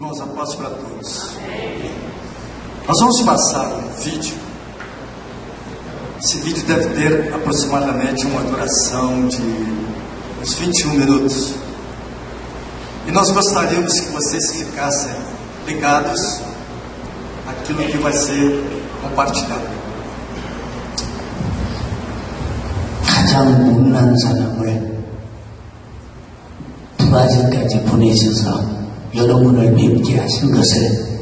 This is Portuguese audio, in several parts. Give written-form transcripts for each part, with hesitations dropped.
Irmãos, a paz para todos. Nós vamos passar um vídeo. Esse vídeo deve ter aproximadamente uma duração de uns 21 minutos. E nós gostaríamos que vocês ficassem ligados àquilo que vai ser compartilhado. 가장 못난 사람을 브라질까지 보내셔서 여러분을 뵙게 하신 것을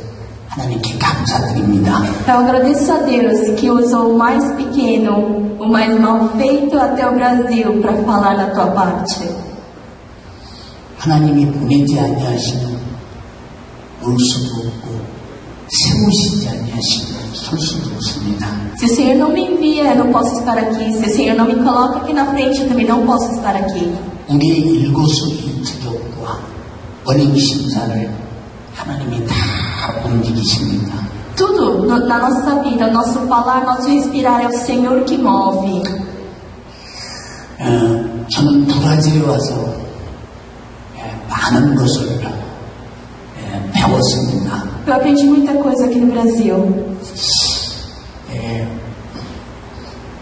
하나님께 감사드립니다. Eu agradeço a Deus que usou o mais pequeno, o mais mal feito até o Brasil para falar da tua parte. 하나님이 보내지 아니하시면 올 수도 없고 세우시지 아니하시면 설 수도 없습니다. Se o Senhor não me envia, eu não posso estar aqui. Se o Senhor não me coloca aqui na frente, eu também não posso estar aqui. 우리의 일거수일투족과 원행심사를 하나님이 다 움직이십니다. Tudo na nossa vida, nosso falar, nosso respirar é o Senhor que move. 저는 브라질에 와서 많은 것을 배웠습니다. Eu aprendi muita coisa aqui no Brasil.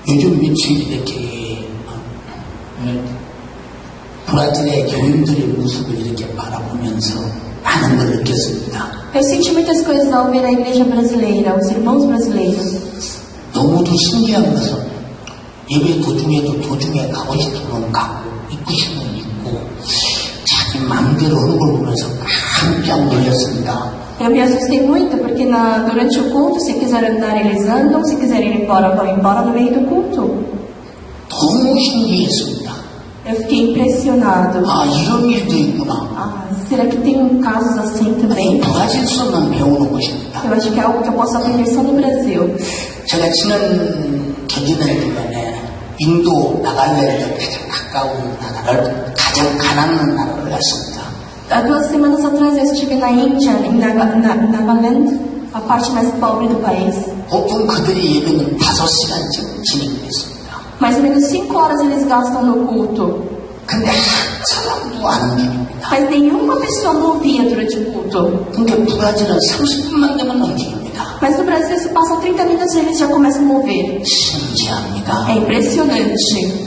요즘 며칠 이렇게 브라질의 교인들의 모습을 이렇게 바라보면서 많은 걸 느꼈습니다. Eu senti muitas coisas ao ver a igreja brasileira, os irmãos brasileiros. 너무도 신기한 것은 예배 도중에도 도중에 가고 싶으면 가고 있고 싶으면 있고 자기 마음대로 하는 걸 보면서 깜짝 놀랐습니다. Eu me assustei muito porque durante o culto, se quiserem andar, eles andam, se quiserem ir embora, vão embora no meio do culto. 너무 신기했습니다. Eu fiquei impressionado. 아, 이런 일도 있구나. Ah, será que tem casos assim também? 브라질서만 배우는 것입니다. Eu acho que é algo que eu posso aprender só no Brasil. 제가 지난 경진할 기간에 인도 나갈레르에 가장 가까운 나라를 가장 가난한 나라를 갔습니다. Há 2 semanas atrás eu estive na Índia, em Nagaland, a parte mais pobre do país. 보통 그들의 예배는 5시간쯤 진행됐습니다. Mais ou menos 5 horas eles gastam no culto. 근데 한 사람도 안 움직입니다. Mas nenhuma pessoa movia durante o culto. 근데 브라질은 30분만 되면 움직입니다. Mas no Brasil, se passam 30 minutos, eles já começam a mover. 신기합니다. É impressionante.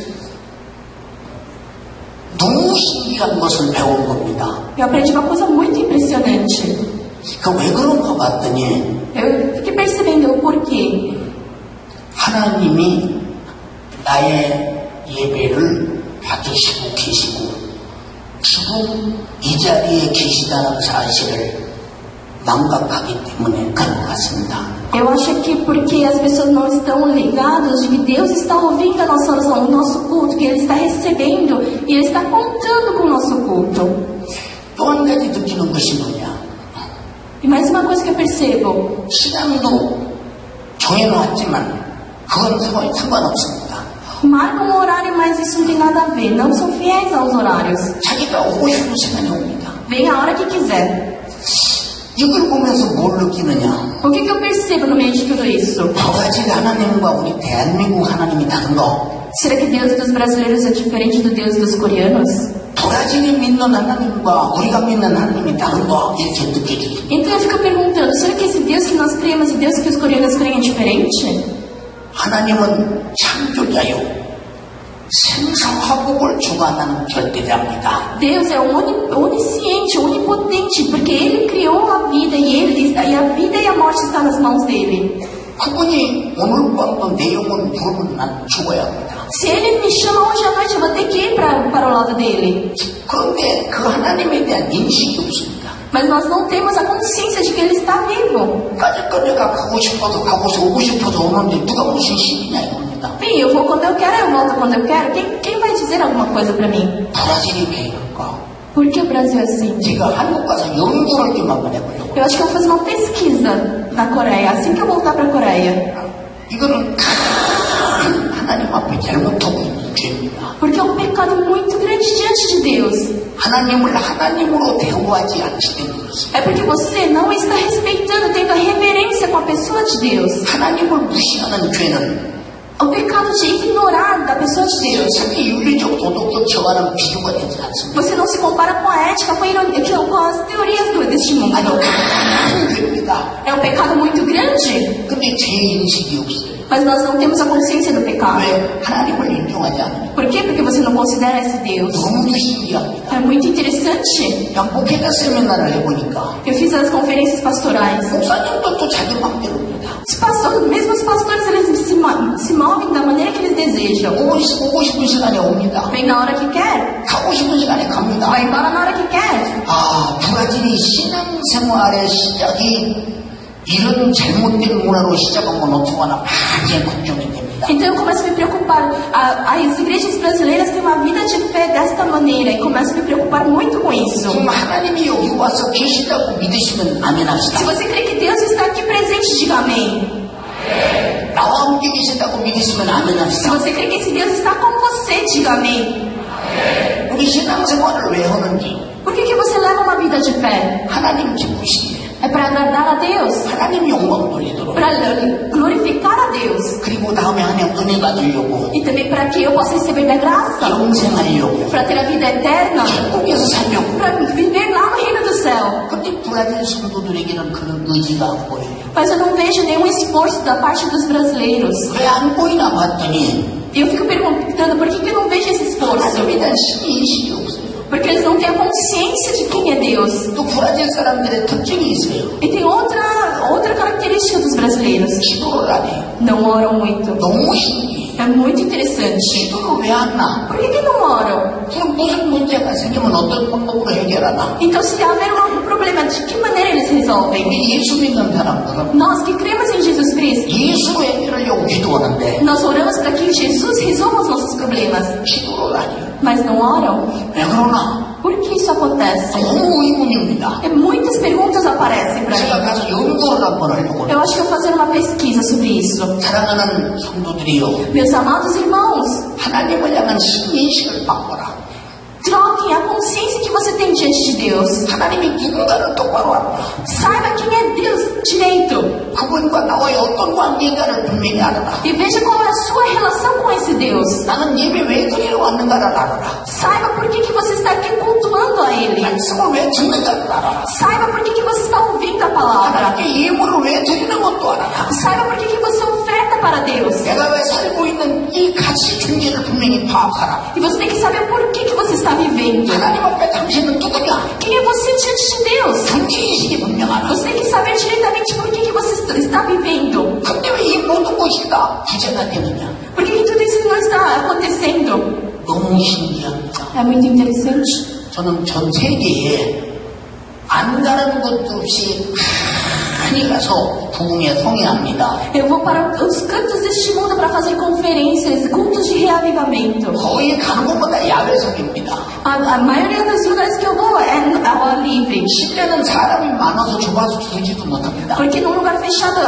너무 신기한 것을 배운 겁니다. Eu aprendi uma coisa muito impressionante. 그 왜 그런가 봤더니 Eu fiquei percebendo o porquê. 하나님이 나의 예배를 받으시고 계시고 지금 이 자리에 계시다는 사실을 망각하기 때문에 그런 것 같습니다. Eu acho que porque as pessoas não estão ligadas de que Deus está ouvindo a nossa oração, o nosso culto, que Ele está recebendo e Ele está contando com o nosso culto. 또 한 가지 느끼는 것이 뭐냐? E mais uma coisa que eu percebo. 시간도 정해놓았지만 그건 상관없습니다. Marcam um horário, mas isso não tem nada a ver. Não são fiéis aos horários. 자기가 오고 싶은 시간에 옵니다. Vem a hora que quiser. 이걸 보면서 뭘 느끼느냐? O que eu percebo no meio de tudo isso? 브라질 하나님과 우리 대한민국 하나님이 다른 거. Será que Deus dos brasileiros é diferente do Deus dos coreanos? 브라질이 믿는 하나님과 우리가 믿는 하나님이 다른 거 이렇게 느껴져요. Então eu fico perguntando, será que esse Deus que nós cremos e Deus que os coreanos creem é diferente? 하나님은 창조자요 생사화복을 주관하는 절대자입니다. Deus é onisciente, onipotente, porque Ele criou a vida e a vida e a morte estão nas mãos dele. 그분이 오늘 밤도 내 영혼 부르면 난 죽어야 합니다. Se Ele me chama hoje à noite, eu vou ter que ir para o lado dele. 그런데 그 하나님에 대한 인식이 없습니다. Mas nós não temos a consciência de que Ele está vivo. 까짓 내가 가고 싶어서 오고 싶어서 오는데 누가 무슨 신이냐 이겁니다. Bem, eu vou quando eu quero, eu volto quando eu quero. Quem vai dizer alguma coisa para mim? 브라질이 왜 이럴까? Por que o Brasil é assim? 제가 한국 가서 연구를 좀 한번 해보려고. Eu acho que eu vou fazer uma pesquisa na Coreia, assim que eu voltar para a Coreia. 이거는 큰 하나님 앞에 잘못하고 있는 죄입니다. Porque é um pecado muito grande diante de Deus. 하나님을 하나님으로 대우하지 않기 것입니다. É porque você não está respeitando, tendo a reverência com a pessoa de Deus. 하나님을 무시하는 죄는 O pecado de ignorar da pessoa de Deus. 세상의 윤리적 도덕적 저와는 비교가 되지 않습니다. Você não se compara com a ética, com as teorias deste mundo. 아주 큰 죄입니다. É um pecado muito grande, 근데 죄 인식이 없어요. mas nós não temos a consciência do pecado. 왜? 하나님을 인정하지 않아요. Por quê? Porque você não considera esse Deus. 너무 신기합니다. É muito interessante. 양복회가 세미나를 해보니까 Eu fiz as conferências pastorais. 목사님도 또 자기 맘대로입니다. Mesmo os pastores, eles se movem da maneira que eles desejam. 오고 싶은 시간에 옵니다. Vem na hora que quer, 가고 싶은 시간에 갑니다. vai embora na hora que quer. 브라질이 신앙생활의 시작이 이런 잘못된 문화로 시작하면 어떡하나 많이 걱정이 됩니다. Então eu começo a me preocupar. As igrejas brasileiras têm uma vida de fé desta maneira e começo a me preocupar muito com isso. 지금 하나님이 여기 와서 계시다고 믿으시면 아멘 합시다. Se você crê que Deus está aqui presente, diga amém. 나와 함께 계시다고 믿으시면 아멘 Se 합시다. você crê que esse Deus está com você, diga amém. 우리 신앙생활을 왜 하는지 Por que você leva uma vida de fé? 하나님 기쁘시기에 É para agradar a Deus, 하나님 영광 돌리도록 para glorificar a Deus 그리고 다음에 한 해 은혜 받으려고 e também para que eu possa receber da graça, 영생하려고 para ter a vida eterna, 천국에서 살려고. para viver lá no reino do céu. 근데 브라질 성도들에게는 그런 의지가 안 보여요. Mas eu não vejo nenhum esforço da parte dos brasileiros. 왜 안 보이나 봤더니 E eu fico perguntando por que eu não vejo esse esforço? 하나님에 대한 신인식이 없어요. Porque eles não têm a consciência de quem é Deus. 또 브라질 사람들의 특징이 있어요. E tem outra característica dos brasileiros. 기도를 안 해요. Não oram muito. 너무 신기해요. É muito interessante. 기도를 왜 안 나? Por que não oram? 그럼 무슨 문제가 생기면 어떤 방법으로 해결하나? Então, se haver um problema, de que maneira eles resolvem? 우리 예수 믿는 사람들은 Nós que cremos em Jesus Cristo, 예수로 해결하려고 기도하는데 nós oramos para que Jesus resolva os nossos problemas. 기도를 안 해요. Mas não oram? 왜 그러나? Por que isso acontece? 너무 의문입니다. E muitas perguntas aparecem para 제가 mim. 가서 연구를 한번 하려고 Eu acho que eu vou fazer uma pesquisa sobre isso. 사랑하는 성도들이요, Meus amados irmãos, 하나님을 향한 신인식을 바꿔라. troquem a consciência que você tem diante de Deus. 하나님이 누군가를 똑바로 알아라. Saiba quem é Deus direito. 그분과 나와의 어떤 관계인가를 분명히 알아라. E veja qual é a sua relação com esse Deus. 나는 예배 왜 드리러 왔는가를 알아라. Saiba por que você está aqui cultuando a Ele. 말씀을 왜 듣는가를 알아라. Saiba por que você está ouvindo a palavra. 하나님께 예물을 왜 드리는 것도 알아라. Saiba por que você oferta para Deus. 내가 왜 살고 있는 이 가치 존재를 분명히 파악하라. E você tem que saber por que você está vivendo. 하나님 앞에 당신은 누구냐? Quem é você diante de Deus? 존재인식이 분명하라. Você tem que saber diretamente por que você está vivendo. 근데 왜 이 모든 것이 다 부재가 되느냐? Por que tudo isso não está acontecendo? 너무 신기합니다. É muito interessante. 저는 전 세계에 안 가는 것도 없이 많이 가서 부흥에 성회합니다. Eu vou para os cantos deste mundo para fazer conferências, cultos de reavivamento. 거의 가는 곳마다 야외 성회입니다. A maioria dos lugares que eu vou é ao ar livre. 실내는 사람이 많아서 좁아서 주지도 못합니다. Porque num lugar fechado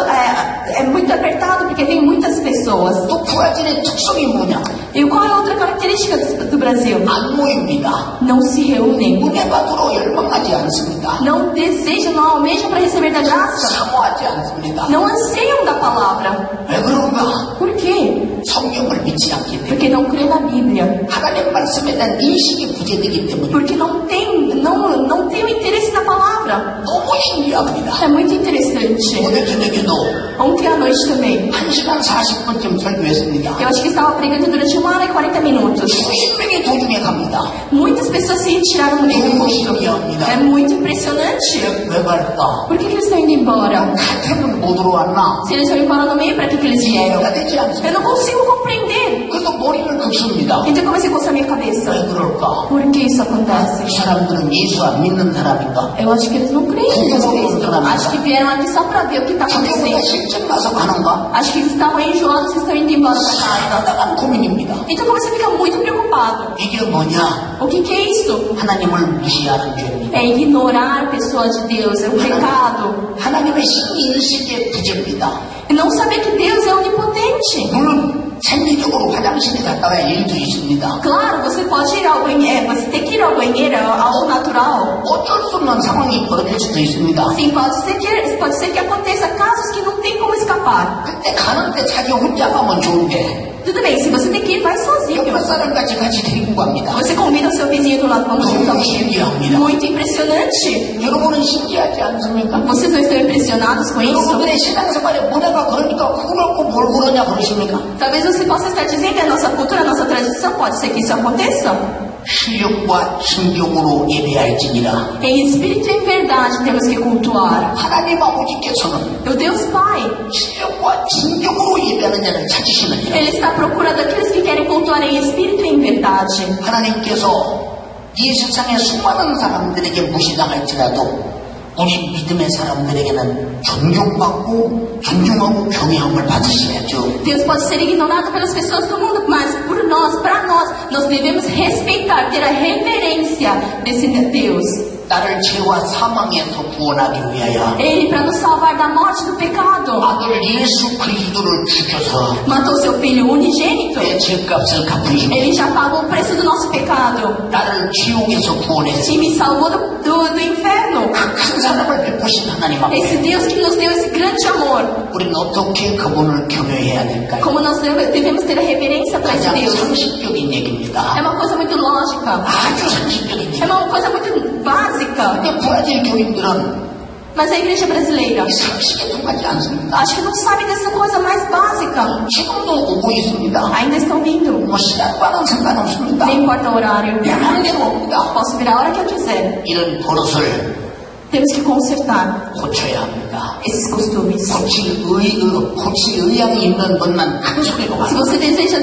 é muito apertado, porque tem muitas pessoas. 또 브라질의 특성이 뭐냐? E qual é a outra característica do Brasil? 안 모입니다. Não se reúnem. 은혜 받으러 열망하지 않습니다. Não desejam, não almejam para receber da graça. 사모하지 않습니다. Não anseiam da palavra. 왜 그런가? Por quê? 성경을 믿지 않기 때문에. Porque não crê na Bíblia. 하나님 말씀에 대한 인식이 부재되기 때문에. Porque não tem o interesse na palavra. 너무 신기합니다. É muito interessante. 오늘 저녁에도 Ontem à noite também. 1시간 40분쯤 설교했습니다. Eu acho que estava pregando durante 1 hora e 40 minutos. 수십 명이 도중에 갑니다. Muitas pessoas se retiraram no meio do culto. É muito impressionante. 왜 갈까? Por que eles estão indo embora? 같으면 못 들어왔나? Se eles estão embora no meio, para que eles vieram? 이해가 되지 Eu 않습니다. não consigo compreender. 그래서 머리를 긁습니다. Então eu comecei a coçar minha cabeça. 왜 그럴까? Por que isso acontece? 이 사람들은 예수 안 믿는 사람인가? Eu acho que eles não creem em Jesus Cristo. Acho que vieram aqui só para ver o que está 자기보다 acontecendo. 실증 나서 가는가? Acho que eles estavam enjoados e estão indo embora para casa. 나다간 고민입니다. Então eu comecei a ficar muito preocupado. 이게 뭐냐? O que é isso? 하나님을 무시하는 죄입니다. É ignorar a pessoa de Deus. É um pecado. 하나님의 신인식의 부재입니다. E não saber que Deus é onipotente. 물론 생리적으로 화장실에 갔다 와야 일도 있습니다. Claro, você pode ir ao banheiro, você tem que ir ao banheiro ao natural. 어쩔 수 없는 상황이 벌어질 수도 있습니다. Sim, pode ser que aconteça casos que não tem como escapar. 그때 가는데 자기 혼자 가면 좋은데 Tudo bem, se você tem que ir, vai sozinho. 옆에 사람까지 같이 데리고 갑니다. Você convida o seu vizinho do lado para junto. 너무 신기합니다. Muito impressionante. 여러분은 신기하지 않습니까? Vocês não estão impressionados com isso? 여러분들의 신앙생활에 문화가 그러니까 그렇고 뭘 그러냐 그러십니까? Talvez você possa estar dizendo que a nossa cultura, a nossa tradição, pode ser que isso aconteça. 실력과 진경으로 예배할지니라. Em espírito e em verdade temos que cultuar. 하나님 아버지께서는 O Deus Pai, 실력과 진경으로 예배하는 자를 찾으시느니라. Ele está procurando aqueles que querem cultuar em espírito e em verdade. 하나님께서 이 세상의 수많은 사람들에게 무시당할지라도 우리 믿음의 사람들에게는 존경받고 존중하고 경외함을 받으셔야죠. Deus pode ser ignorado pelas pessoas do mundo, mas por nós, para nós devemos respeitar, ter a reverência desse Deus. 나를 죄와 사망에서 구원하기 위하여 Ele, para nos salvar da morte do pecado, 아들 예수 그리스도를 죽여서 matou seu filho unigênito. 내 죄값을 갚으시고 Ele já pagou o preço do nosso pecado 나를 지옥에서 구원해서 e me salvou do inferno. 큰 사랑을 베푸신 하나님 앞에 Esse Deus que nos deu esse grande amor. 우리는 어떻게 그분을 경외해야 될까요? Como nós devemos ter a reverência para esse 가장 Deus. 상식적인 얘기입니다. É uma coisa muito lógica. 아주 상식적인 É 얘기. uma coisa muito básica. 근데 브라질 교인들은 Mas a igreja brasileira, 상식에 통하지 않습니다. acho que não sabe dessa coisa mais básica. 지금도 오고 있습니다. Ainda estão vindo. 뭐 시간과는 상관없습니다. Nem importa o horário. 내 마음대로 옵니다. Posso vir a hora que eu quiser. 이런 버릇을 Temos que consertar 고쳐야 합니다. esses costumes. 고칠 의향이 있는 분만 큰 소리로 Se 말합니다. você deseja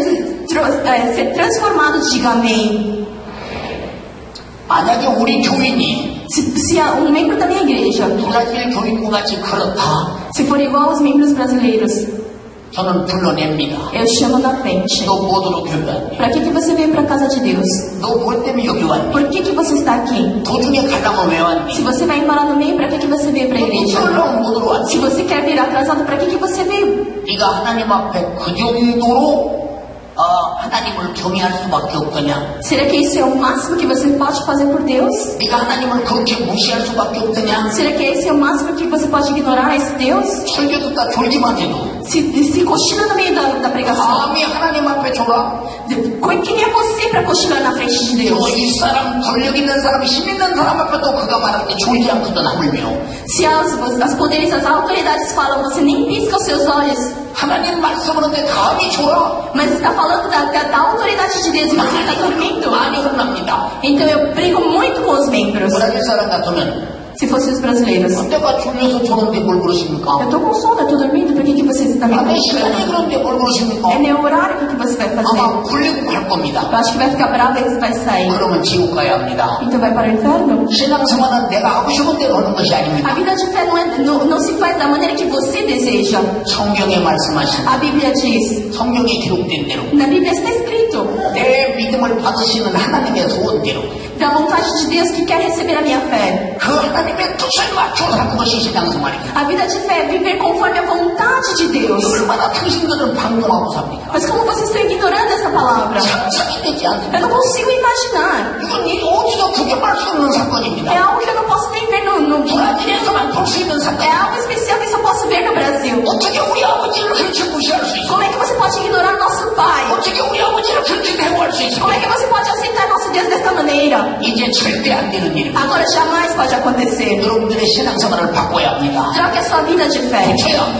ser transformado, diga amém. 만약에 우리 교인이 Se um membro da minha igreja, 브라질 교인과 같이 그렇다, se for igual aos membros brasileiros, 저는 불러냅니다. eu chamo na frente. 너 뭐더러 교회 왔니? Para que você veio para a casa de Deus? 너 뭐 때문에 여기 왔니? Por que você está aqui? 도중에 가려면 왜 왔니? Se você vai embora no meio, para que você veio para a 너 igreja? 그러려면 뭐더러 왔니? Se você quer vir atrasado, para que você veio? 네가 하나님 앞에 그 정도로 하나님을 경외할 수밖에 없더냐? Será que isso é o máximo que você pode fazer por Deus? 네가 하나님을 그렇게 무시할 수밖에 없더냐? Será que esse é o máximo que você pode ignorar esse Deus? 설교 듣다 졸기만 해도 Se cochila no meio da pregação. 감히 하나님 앞에 졸아? Quem é você para cochilar na frente de Deus? 이 사람 권력 있는 사람 힘 있는 사람 앞에도 그가 말할 때 졸지 않거든 하물며 Se as poderes, as autoridades falam, você nem pisca os seus olhos. 하나님 말씀하는데 감히 졸아? Mas está falando da autoridade de Deus e você está dormindo. 많이 혼납니다. Então eu brigo muito com os membros. 브라질 사람 같으면 Se fossem os brasileiros. 내가 졸려서 졸는데 뭘 그러십니까? Eu tô com sono, eu tô dormindo, por que vocês estão me 내 시간이 criticando? 그런데 뭘 그러십니까? É meu horário, o que você vai fazer? 아마 굴리고 갈 겁니다. Eu acho que vai ficar bravo e vai sair. 그러면 지옥 가야 합니다. Então vai para o inferno? 신앙생활은 내가 하고 싶은 대로 하는 것이 아닙니다. A vida de fé não se faz da maneira que você deseja. 성경에 말씀하신 A Bíblia diz, 성경에 기록된 대로 na Bíblia está escrito, 내 믿음을 받으시는 하나님의 소원대로 da vontade de Deus que quer receber a minha fé. 그 하나님의 뜻을 맞춰 사는 것이 신앙생활입니다. A vida de fé é viver conforme a vontade de Deus. 얼마나 당신들은 방종하고 삽니까? Mas como vocês estão ignorando essa palavra? 상상이 되지 Eu 않습니다. não consigo imaginar. 이건 어디서 구경할 수 없는 É 사건입니다. algo que eu não posso nem ver no 브라질에서만 볼 수 있는 É 사건입니다. algo especial que só posso ver no Brasil. 어떻게 우리 아버지를 그렇게 무시할 수 있어? Como é que você pode ignorar nosso Pai? 어떻게 우리 아버지를 그렇게 대우할 수 있어? Como é que você pode aceitar nosso Deus dessa maneira? 이제 절대 안 되는 일입니다. Agora jamais pode acontecer. 여러분들의 신앙생활을 바꿔야 합니다. Troque a sua vida de fé.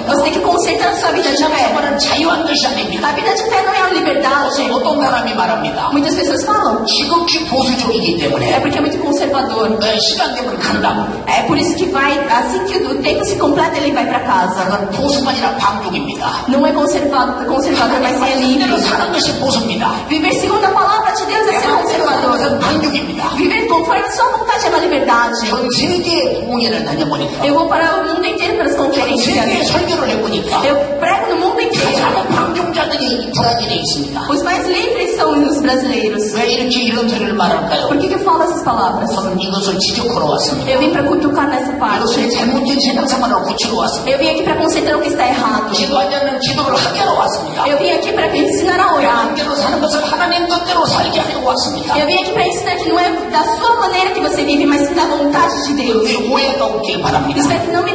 Você tem que consertar a sua vida de fé. 신앙생활은 자유한 것이 아닙니다. A vida de fé não é uma liberdade. 어떤 사람이 말합니다. Muitas pessoas falam, 지극히 보수적이기 é 때문에 porque é muito conservador. 시간 되면 간다. É por isso que vai, assim que o tempo se completa, ele vai para casa. 그건 보수가 아니라 방종입니다. Não é conservador, mas é 말씀대로 livre. 사는 것이 보수입니다. Viver segundo a palavra de Deus é ser conservador. 그것은 방종입니다. Viver conforme a sua vontade é uma liberdade. 전 세계의 공연을 다녀보니까 Eu vou para o mundo inteiro para as 전 세계에 conferências. 설교를 해보니까 Eu prego no mundo inteiro. 세상은 방종 자들이 브라질에 있습니다. Os mais livres são os brasileiros. 왜 이렇게 이런 소리를 말할까요? Por que eu falo essas palavras? 저는 이것을 지적하러 왔습니다. Eu vim para cutucar nessa parte. 이것을 잘못된 신앙생활을 고치러 왔습니다. Eu vim aqui para consertar o que está errado. 기도하지 않는 기도를 하게 하러 왔습니다. Eu vim aqui para ensinar a orar. 마음대로 사는 것을 하나님 뜻대로 살게 하려고 왔습니다. Eu vim aqui para ensinar que não é da sua maneira que você vive, mas sim da vontade de Deus. 그게 오해가 없길 바랍니다. Espero que não me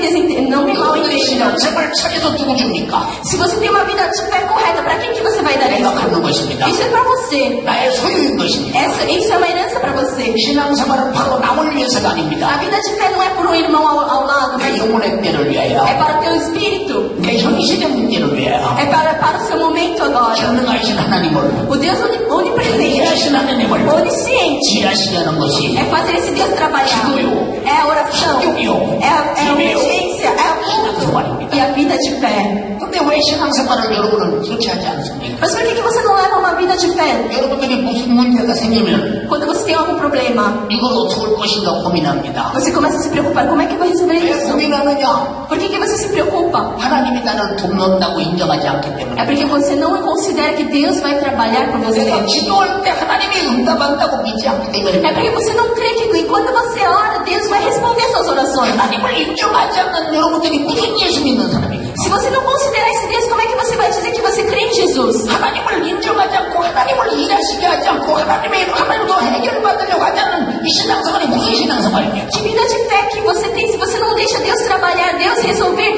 mal 여러분들이 entendam. 신앙생활 차려서 누구 줍니까? Se você tem uma vida de fé correta, para quem que você vai dar 내가 isso? 갖는 것입니다. Isso é para você. 나의 소유인 것입니다. Isso é uma herança para você. 신앙생활은 바로 남을 위해서가 A 아닙니다. vida de fé não é por um irmão ao lado, 내 mas 영혼의 때를 é 위하여, para o teu espírito. 내 현실의 문제를 위하여 É para o seu momento agora. 전능하신 하나님을, O Deus onipresente, 이해하신 하나님을 onisciente, 이해하시게 하는 것이 é fazer esse Deus trabalhar. 기도요, É a oração. 성경이요, É a 기도요, obediência. É a culto. 신앙생활입니다. E a vida de fé. 근데 왜 신앙생활을 여러분은 그렇게 하지 않습니까? Mas por que você não leva uma vida de fé? 여러분들이 무슨 문제가 생기면 Quando você tem algum problema, 이걸 어떻게 할 것인가 고민합니다. você começa a se preocupar. Como é que eu vou resolver 왜 isso? 고민하느냐? Por que você se preocupa? 하나님이 나를 돕는다고 인정하지 않기 É 때문에. porque você não considera que Deus vai trabalhar por você. 내가 기도할 때 하나님이 응답한다고 믿지 않기 É 때문에. porque você não crê que quando você ora, Deus vai responder suas orações. 하나님을 인정하지 않는 여러분들이 무슨 예수 믿는 사람입니까? Se você não considerar esse Deus, como é que você vai dizer que você crê em Jesus? 하나님을 인정하지 않고 하나님을 일하시게 하지 않고 하나님도 해결받으려고 하지 않는 이 신앙생활이 무슨 신앙생활입니까? Que vida de fé que você tem se você não deixa Deus trabalhar, Deus resolver,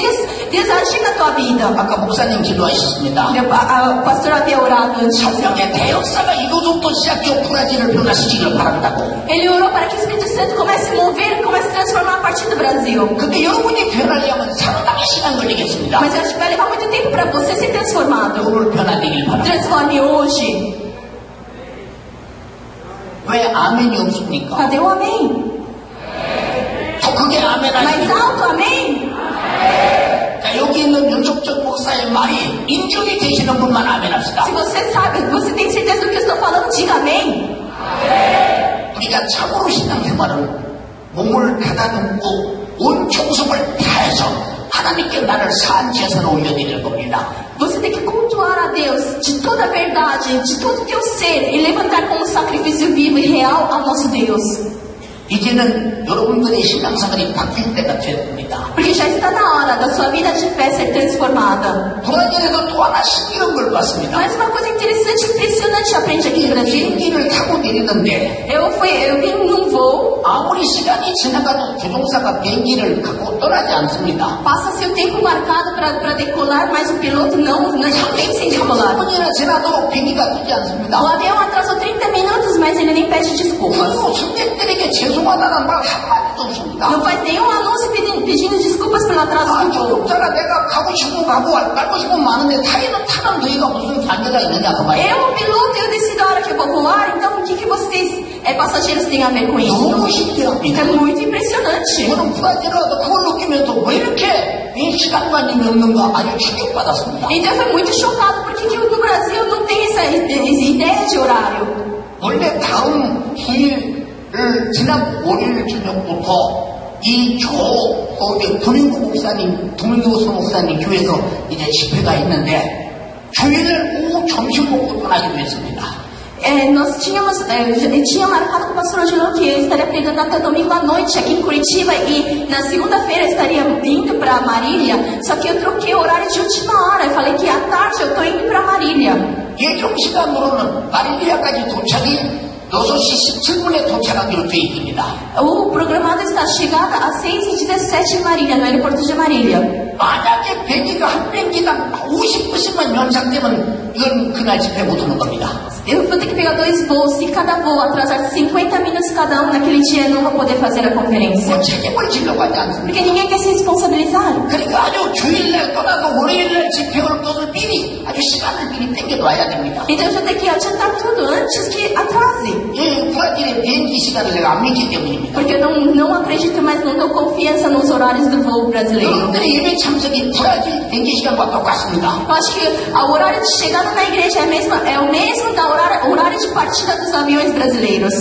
Deus agir na tua vida? 아까 목사님 기도하셨습니다. O pastor havia orado antes. 성령의 대역사가 이곳부터 시작해 브라질을 변화시키기를 바란다고. Ele orou para que o Espírito Santo comece a mover, comece a transformar a partir do Brasil. 근데 여러분이 변하려면 상당히 시간 걸리겠습니다. Mas eu acho que vai levar muito tempo para você ser transformado. 오늘 변화되길 바랍니다. Transforme hoje. 왜 아멘이 없습니까? Cadê o amém? 더 크게 아멘 Mais 하시고. alto, amém? 자, 여기 있는 윤석철 목사의 말이 인정이 되시는 분만 아멘 합시다. Se você sabe, você tem certeza do que eu estou falando, diga amém. 우리가 참으로 신앙생활을 몸을 가다듬고 온 총성을 다해서 하나님께 나를 산 제사로 올려드릴 겁니다. Você tem que cultuar a Deus de toda a verdade, de todo o teu ser e levantar como sacrifício vivo e real ao nosso Deus. 이제는 여러분들의 신앙생활이 바뀔 때가 됐습니다. Porque já está na hora da sua vida de fé ser transformada. 브라질에서 또 하나 신기한 걸 봤습니다. Mas uma coisa interessante e impressionante aprendi aqui no Brasil. 비행기를 타고 내리는데 Eu vim num voo, 아무리 시간이 지나가도 조종사가 비행기를 갖고 떠나지 않습니다. passa-se o tempo marcado para decolar, mas o piloto não vem sem decolar. 30분이나 지나도록 비행기가 뜨지 않습니다. O avião atrasou 30 minutos, mas ele nem pede desculpas. 그리고 승객들에게 죄송하다는 말 한마디도 없습니다. Não faz nenhum anúncio pedindo desculpas pelo atraso do voo. 조종사가 내가 가고 싶으면 가고 말고 싶으면 마는데 타는 너희가 무슨 관계가 있느냐 그 말이에요. Eu, piloto, eu decido a hora que eu vou voar, então o que vocês, passageiros, têm a ver com isso? 너무 신기합니다. É muito impressionante. 저는 브라질에 와서 그걸 느끼면서 왜 이렇게 이 시간관념이 없는가 아주 충격받았습니다. Então eu fui muito chocado, porque que no Brasil não tem essa ideia de horário. 원래 다음 주일을 지난 월요일 저녁부터 어디 도민구 목사님 교회에서 이제 집회가 있는데 주일 오후 점심 먹고 떠나기로 했습니다. Nós tinha marcado com o pastor Angelo que eu estaria pregando até domingo à noite aqui em Curitiba e na segunda-feira eu estaria indo para Marília, só que eu troquei o horário de última hora. Eu falei que à tarde eu estou indo para Marília. 예정 시간으로는 마릴리아까지 도착이 6시 17분에 도착하기로 되어 있습니다. O programado está chegada às 6h17 em Marília, no aeroporto de Marília. 만약에 비행기가 한 비행기당 50%만 연장되면 이건 그날 집회 못 오는 겁니다. Eu vou ter que pegar 2 voos, se cada voo atrasar 50 minutos cada um, naquele dia eu não vou poder fazer a conferência. 뭐 책임을 지려고 하지 않습니다. Porque ninguém quer se responsabilizar. 그러니까 아주 주일날 떠나서 월요일날 집회 올 것을 미리 아주 시간을 미리 땡겨놔야 됩니다. Então eu já tenho que adiantar tudo antes que atrase. 이 브라질의 비행기 시간을 내가 안 믿기 때문입니다. Porque eu não acredito mais, não dou confiança nos horários do voo brasileiro. 여러분들의 예배 참석이 브라질 비행기 시간과 똑같습니다. Eu acho que o horário de chegada na igreja é o mesmo da horário de partida dos aviões brasileiros.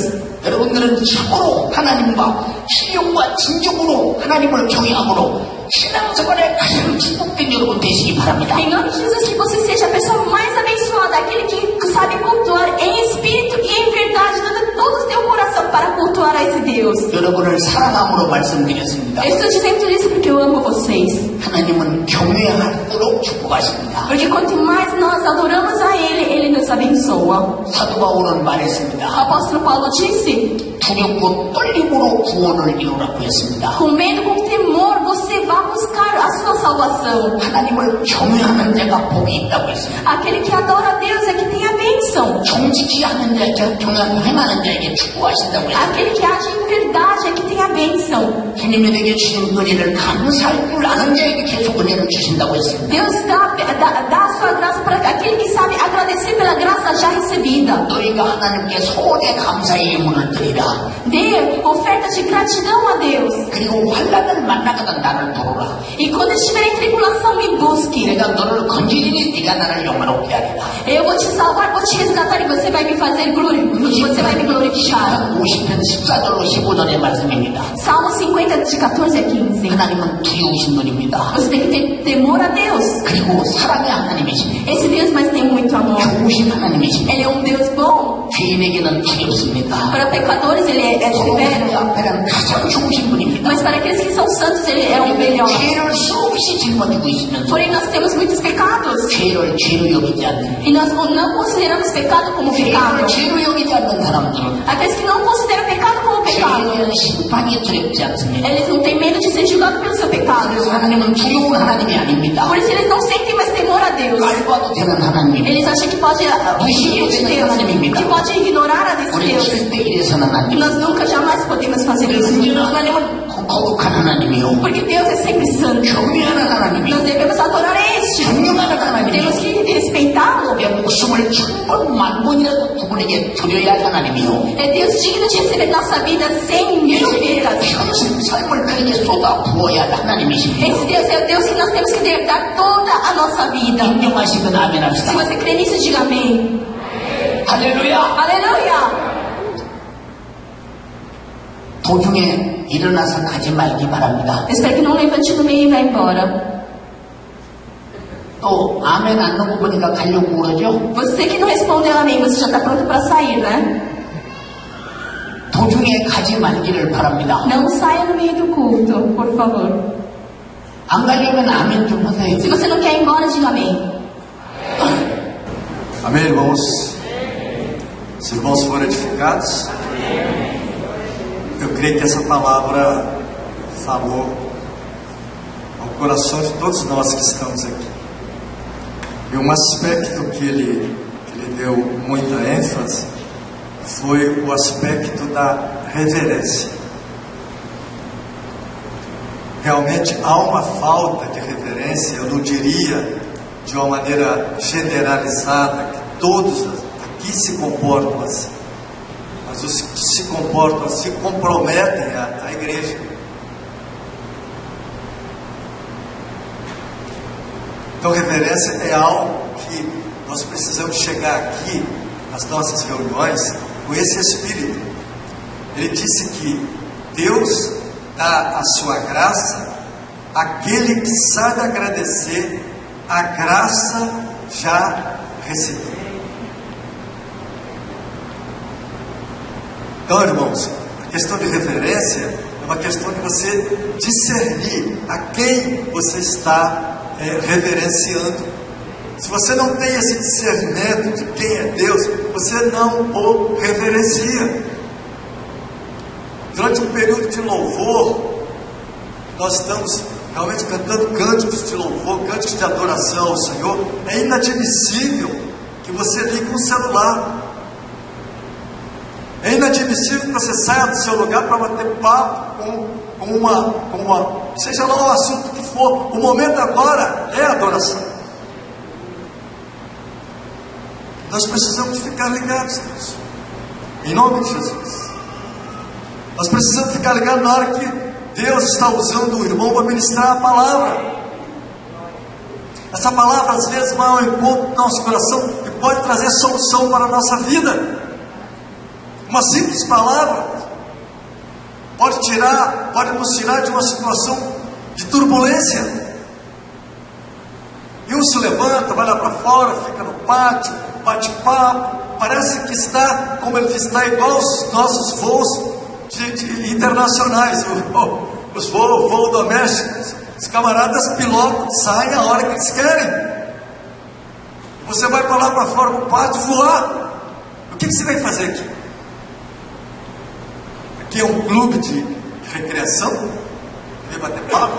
여러분들은 참으로 하나님과 신령과 진정으로 하나님을 경외함으로 신앙생활에 가장 축복된 여러분 되시기 바랍니다. Em nome de Jesus, que você seja a pessoa mais abençoada, aquele que sabe cultuar em espírito e em verdade, dando todo o teu coração para cultuar a esse Deus. 여러분을 사랑함으로 말씀드렸습니다. Eu estou dizendo isso porque eu amo vocês. 하나님은 경외할수록 축복하십니다. Porque quanto mais nós adoramos a Ele, Ele nos abençoa. 사도 바울은 O 말했습니다. apóstolo Paulo disse: 두렵고 떨림으로 구원을 이루라고 했습니다. com medo, com temor, você vai buscar a sua salvação. 하나님을 경외하는 자가 복이 있다고 했습니다. Aquele que adora a Deus é que tem a bênção. 정직히 하는 자, 행하는 자에게 축복하신다고 했습니다. Aquele que age em verdade é que tem a bênção. 주님에게 주신 은혜를 감사할 줄 아는 자에게 계속 은혜를 주신다고 했습니다. Deus dá a sua graça para aquele que sabe agradecer pela graça já recebida. 너희가 하나님께 소원의 감사의 예물을 드리라. Dê oferta de gratidão a Deus. 그리고 환난을 만나거든 나를 부르라. E quando estiver em tribulação, me busque. 내가 너를 건지리니 네가 나를 영화롭게 하리라. Eu vou te salvar, vou te resgatar e você vai me fazer você vai me glorificar. 50편 14절로 15절의 말씀입니다. Salmo 50, de 14 a 15. 하나님은 두려우신 분입니다. Você tem que ter temor a Deus. 그리고 사랑의 하나님이십니다. Esse Deus, mas tem muito amor. 좋으신 하나님이십니다. Ele é um Deus bom. 죄인에게는 두렵습니다. Para pecadores, ele é severo. 앞에는 가장 좋으신 분입니다. Mas para aqueles que são santos, ele é o melhor. 죄를 수없이 짊어지고 있으면서 Porém, nós temos muitos pecados. 죄를 죄로 여기지 않는 E nós não consideramos pecado como pecado. 죄를 여기지 않는 사람들은 Aqueles que não consideram pecado como 죄에 pecado, 대한 심판이 두렵지 않습니다. eles não têm medo de ser julgados pelo seu pecado. 그래서 하나님은 두려운 하나님이 아닙니다. Por isso eles não sentem mais temor a Deus. 말봐도 되는 하나님. Eles acham que pode fugir de Deus, que pode ignorar a desse 우리 Deus. 절대 이래서는 안 E 됩니다. nós nunca, jamais podemos fazer isso. 하나님은 거룩한 하나님이요. Porque Deus é sempre santo. 경외하는 하나님이요. Nós devemos adorar a este. 존경하는 하나님이요. Temos que respeitá-lo. 내 목숨을 1000번 만번이라도 그분에게 드려야 할 하나님이요. É Deus digno de receber nossa vida 100.000 vezes. 평생 삶을 그에게 쏟아 부어야 할 하나님이십니다. Esse Deus é o Deus que nós temos que dar toda a nossa vida. 인정하시면 아멘 Se 합시다. você crê nisso, diga amém. 할렐루야. Aleluia! 도중에 일어나서 가지 말기 바랍니다. Eu espero que não levante no meio e vá embora. 또 아멘 안 넣고 보니까 가려고 그러죠? Você que não respondeu amém, você já está pronto para sair, né? 도중에 가지 말기를 바랍니다. Não saia no meio do culto, por favor. 안 가려면 아멘 좀 하세요. Se você não quer ir embora, diga amém. Amém, irmãos? Os irmãos foram edificados? Eu creio que essa palavra falou ao coração de todos nós que estamos aqui. E um aspecto que ele deu muita ênfase foi o aspecto da reverência. Realmente há uma falta de reverência, eu não diria de uma maneira generalizada que todos aqui se comportam assim, mas os que se comportam assim comprometem a igreja. Então reverência é algo que nós precisamos chegar aqui nas nossas reuniões com esse espírito. Ele disse que Deus dá a sua graça àquele que sabe agradecer a graça já recebida. Então, irmãos, a questão de reverência é uma questão de você discernir a quem você está reverenciando. Se você não tem esse discernimento de quem é Deus, você não o reverencia. Durante um período de louvor, nós estamos realmente cantando cânticos de louvor, cânticos de adoração ao Senhor. É inadmissível que você ligue um celular. É inadmissível que você saia do seu lugar para bater papo com uma, seja lá o assunto que for. O momento agora é adoração. Nós precisamos ficar ligados nisso, em nome de Jesus. Nós precisamos ficar ligados na hora que Deus está usando o irmão para ministrar a palavra. Essa palavra às vezes vai ao encontro do nosso coração e pode trazer solução para a nossa vida. Uma simples palavra pode nos tirar de uma situação de turbulência. E um se levanta, vai lá para fora, fica no pátio, bate papo, parece que está, como ele diz, está igual aos nossos voos internacionais, os voos domésticos. Os camaradas pilotam, saem a hora que eles querem. Você vai para lá para fora no pátio voar. O que você vai fazer aqui? Aqui é um clube de recreação. Vem bater papo.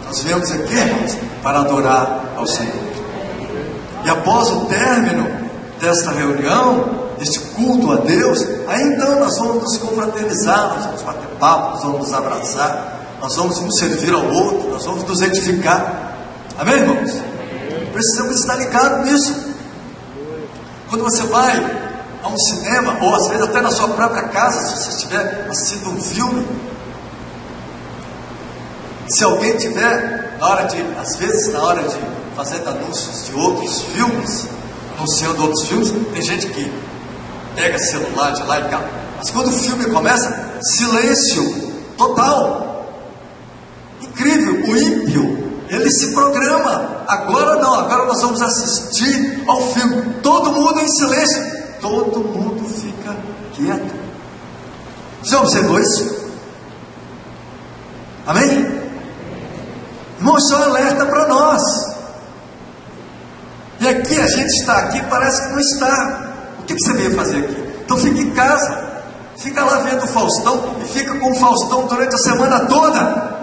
Nós viemos aqui, irmãos, para adorar ao Senhor. E após o término desta reunião, deste culto a Deus, aí então nós vamos nos confraternizar, nós vamos bater papo, nós vamos nos abraçar, nós vamos nos servir ao outro, nós vamos nos edificar. Amém, irmãos? Precisamos estar ligados nisso. Quando você vai a um cinema, ou às vezes até na sua própria casa, se você estiver assistindo um filme, se alguém tiver, às vezes na hora de fazer anúncios de outros filmes, anunciando outros filmes, tem gente que pega celular de lá e cá, mas quando o filme começa, silêncio total. Incrível, o ímpio, ele se programa, agora não, agora nós vamos assistir ao filme, todo mundo em silêncio, todo mundo fica quieto. Você observou isso? Amém? Irmão, isso é um alerta para nós. E aqui a gente está aqui, parece que não está. O que você veio fazer aqui? Então fica em casa, fica lá vendo o Faustão, e fica com o Faustão durante a semana toda.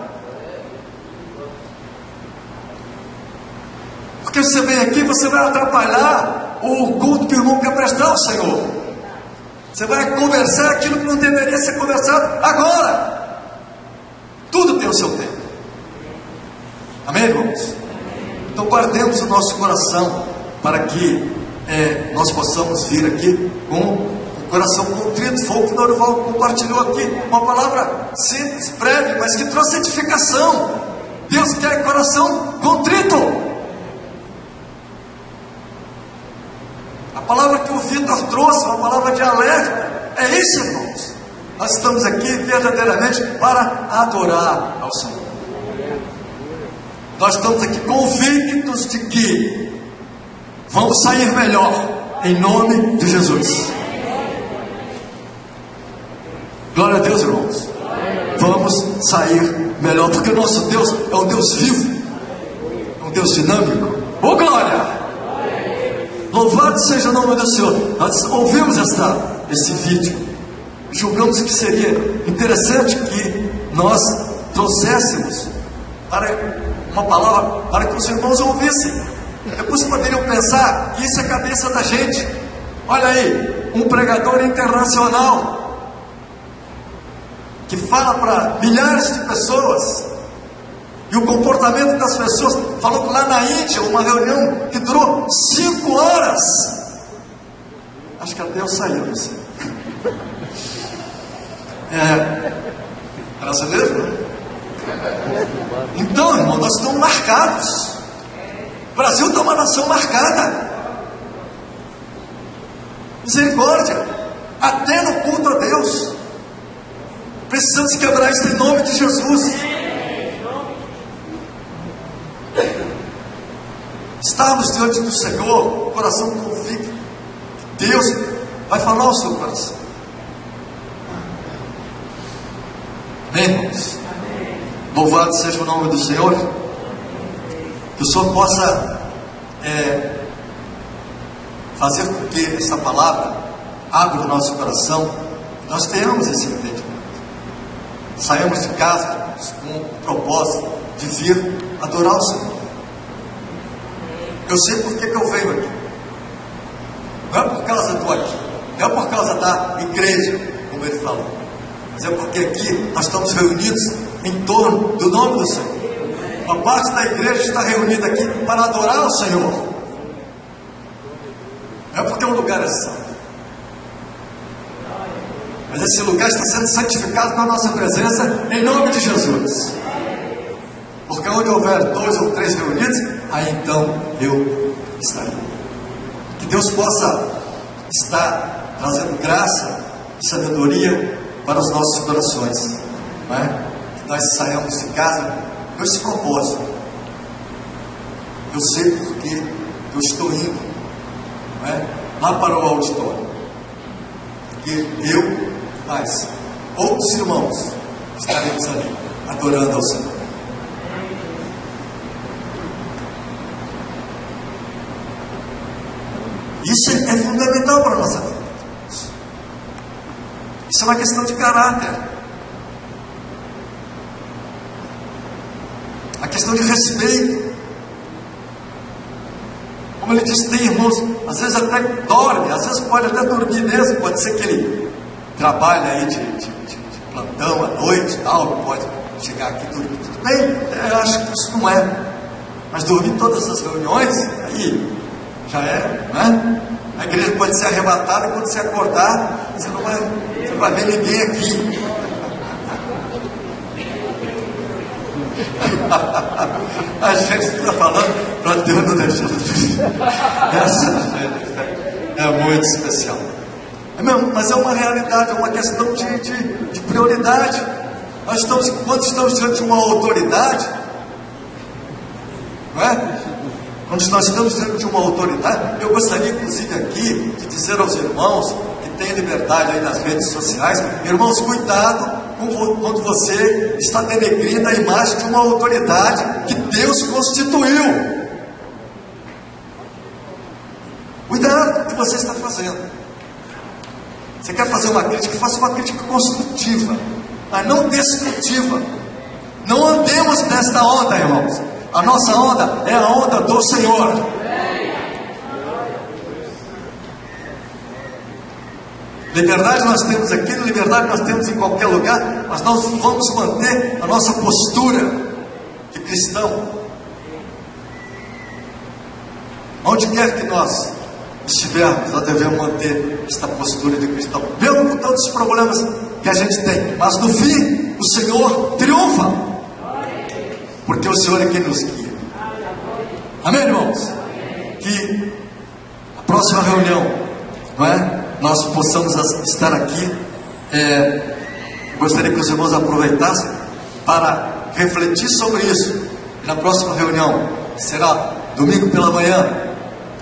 Porque você vem aqui, você vai atrapalhar o culto que o irmão quer prestar ao Senhor. Você vai conversar aquilo que não deveria ser conversado agora. Tudo tem o seu tempo. Amém, irmãos? Então guardemos o nosso coração para que nós possamos vir aqui com o coração contrito. Foi o que o Norival compartilhou aqui, uma palavra simples, breve, mas que trouxe edificação. Deus quer coração contrito. A palavra que o Vitor trouxe, uma palavra de alerta, é isso, irmãos. Nós estamos aqui verdadeiramente para adorar ao Senhor. Nós estamos aqui convictos de que vamos sair melhor, em nome de Jesus. Glória a Deus, irmãos. Vamos sair melhor, porque o nosso Deus é um Deus vivo, é um Deus dinâmico. Ô glória! Louvado seja o nome do Senhor. Nós ouvimos esse vídeo, julgamos que seria interessante que nós trouxéssemos uma palavra para que os irmãos ouvissem. Depois poderiam pensar, isso é a cabeça da gente. Olha aí, um pregador internacional que fala para milhares de pessoas, e o comportamento das pessoas. Falou que lá na Índia, uma reunião que durou 5 horas. Acho que até eu saí, não sei. Brasileiro, né? Então, irmão, nós estamos marcados. O Brasil está uma nação marcada. Misericórdia. Até no culto a Deus. Precisamos quebrar isso em nome de Jesus. Estarmos diante do Senhor, coração convicto, Deus vai falar ao seu coração. Amém, irmãos? Louvado seja o nome do Senhor. Que o Senhor possa fazer com que essa palavra abra o nosso coração, nós tenhamos esse entendimento. Saímos de casa com o propósito de vir adorar o Senhor. Eu sei por que eu venho aqui. Não é por causa do aqui, não é por causa da igreja, como ele falou, mas é porque aqui nós estamos reunidos em torno do nome do Senhor. Uma parte da igreja está reunida aqui para adorar o Senhor. Não é porque o lugar é santo, mas esse lugar está sendo santificado com a nossa presença em nome de Jesus. Porque onde houver 2 ou 3 reunidos, aí então eu estarei. Que Deus possa estar trazendo graça e sabedoria para os nossos corações, não é? Que nós saiamos de casa com esse propósito. Eu sei porque eu estou indo, não é? Lá para o auditório, porque eu, mas outros irmãos estaremos ali adorando ao Senhor. Isso é fundamental para a nossa vida. Isso é uma questão de caráter, a questão de respeito. Como ele disse, tem irmãos, às vezes até dorme, às vezes pode até dormir mesmo, pode ser que ele trabalhe aí de plantão à noite e tal, pode chegar aqui e dormir, tudo bem, eu acho que isso não é, mas dormir todas as reuniões, aí já é, não é? A igreja pode ser arrebatada, quando você acordar, você não vai ver ninguém aqui. A gente está falando para Deus não deixar de... Essa é muito especial. Mas é uma realidade, é uma questão de prioridade. Quando estamos diante de uma autoridade, não é? Quando nós estamos diante de uma autoridade, eu gostaria inclusive aqui de dizer aos irmãos que têm liberdade aí nas redes sociais, irmãos, cuidado quando você está denegrindo a imagem de uma autoridade que Deus constituiu. Cuidado com o que você está fazendo. Você quer fazer uma crítica? Faça uma crítica construtiva, mas não destrutiva. Não andemos nesta onda, irmãos. A nossa onda é a onda do Senhor. Liberdade nós temos aqui, liberdade nós temos em qualquer lugar, mas nós vamos manter a nossa postura de cristão. Onde quer que nós estivermos, nós devemos manter esta postura de cristão, mesmo com todos os problemas que a gente tem, mas no fim o Senhor triunfa, porque o Senhor é quem nos guia. Amém, irmãos? Que a próxima reunião, não é? Nós possamos estar aqui. Gostaria que os irmãos aproveitassem para refletir sobre isso. Na próxima reunião, que será domingo pela manhã,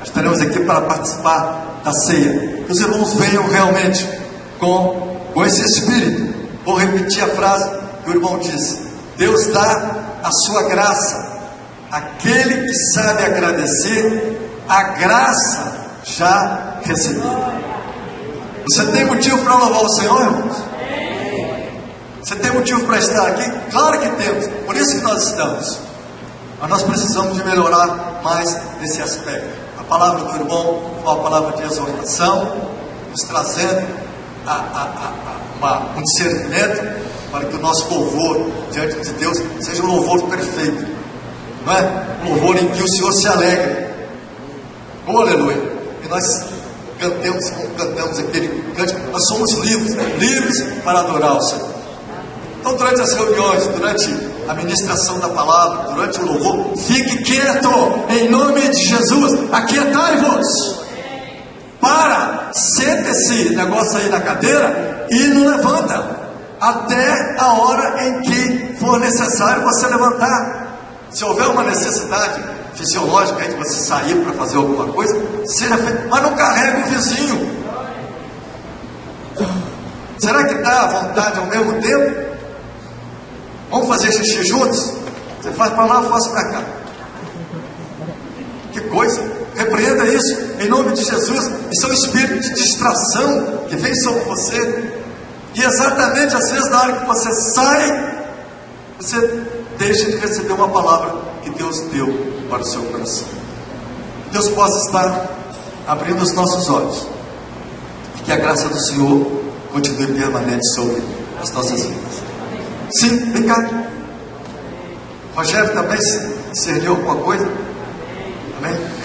estaremos aqui para participar da ceia. Que os irmãos venham realmente com esse espírito. Vou repetir a frase que o irmão disse: Deus dá a sua graça. Aquele que sabe agradecer, a graça já recebeu. Você tem motivo para louvar o Senhor, irmãos? Você tem motivo para estar aqui? Claro que temos, por isso que nós estamos. Mas nós precisamos de melhorar mais nesse aspecto. A palavra do irmão foi uma palavra de exortação, nos trazendo um discernimento para que o nosso louvor diante de Deus seja um louvor perfeito, não é? Um louvor em que o Senhor se alegre. Oh, aleluia! E nós cantamos aquele cântico, nós somos livres para adorar o Senhor. Então, durante as reuniões, durante a ministração da palavra, durante o louvor, fique quieto, em nome de Jesus. Aquietai-vos. Senta esse negócio aí na cadeira e não levanta até a hora em que for necessário você levantar. Se houver uma necessidade fisiológica aí de você sair para fazer alguma coisa, seja feito, mas não carregue o vizinho. Será que dá à vontade ao mesmo tempo? Vamos fazer xixi juntos? Você faz para lá, eu faço para cá. Que coisa! Repreenda isso em nome de Jesus. Isso é um espírito de distração que vem sobre você. E exatamente às vezes na hora que você sai, você deixa de receber uma palavra que Deus deu para o seu coração. Que Deus possa estar abrindo os nossos olhos e que a graça do Senhor continue permanente sobre as nossas vidas. Sim, vem cá. Rogério também discerniu alguma coisa? Amém?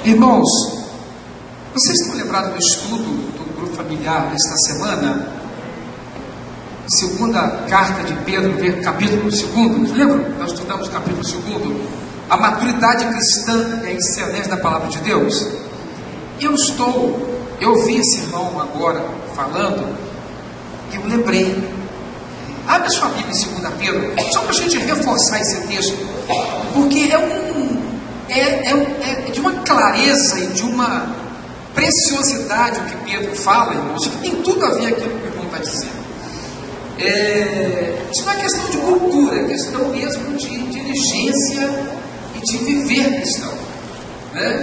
Irmãos, vocês estão lembrados do estudo do grupo familiar desta semana? Segunda carta de Pedro, capítulo 2, lembram? Nós estudamos o capítulo 2, a maturidade cristã e a excelência da palavra de Deus. Eu vi esse irmão agora falando, e eu lembrei. Abre sua Bíblia em 2 Pedro, só para a gente reforçar esse texto, porque é de uma clareza e de uma preciosidade o que Pedro fala, irmãos, que tem tudo a ver com aquilo que o irmão está dizendo. Isso não é questão de cultura, é questão mesmo de diligência e de viver cristão.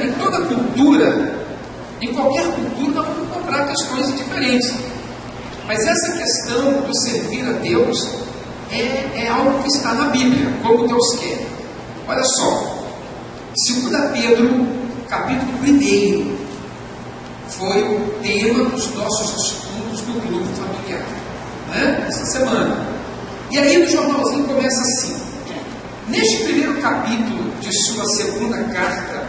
Em toda cultura, em qualquer cultura, nós vamos encontrar questões diferentes. Mas essa questão do servir a Deus é algo que está na Bíblia, como Deus quer. Olha só, 2 Pedro, capítulo 1, foi o tema dos nossos estudos do grupo familiar, essa semana. E aí no jornalzinho começa assim: neste primeiro capítulo de sua segunda carta,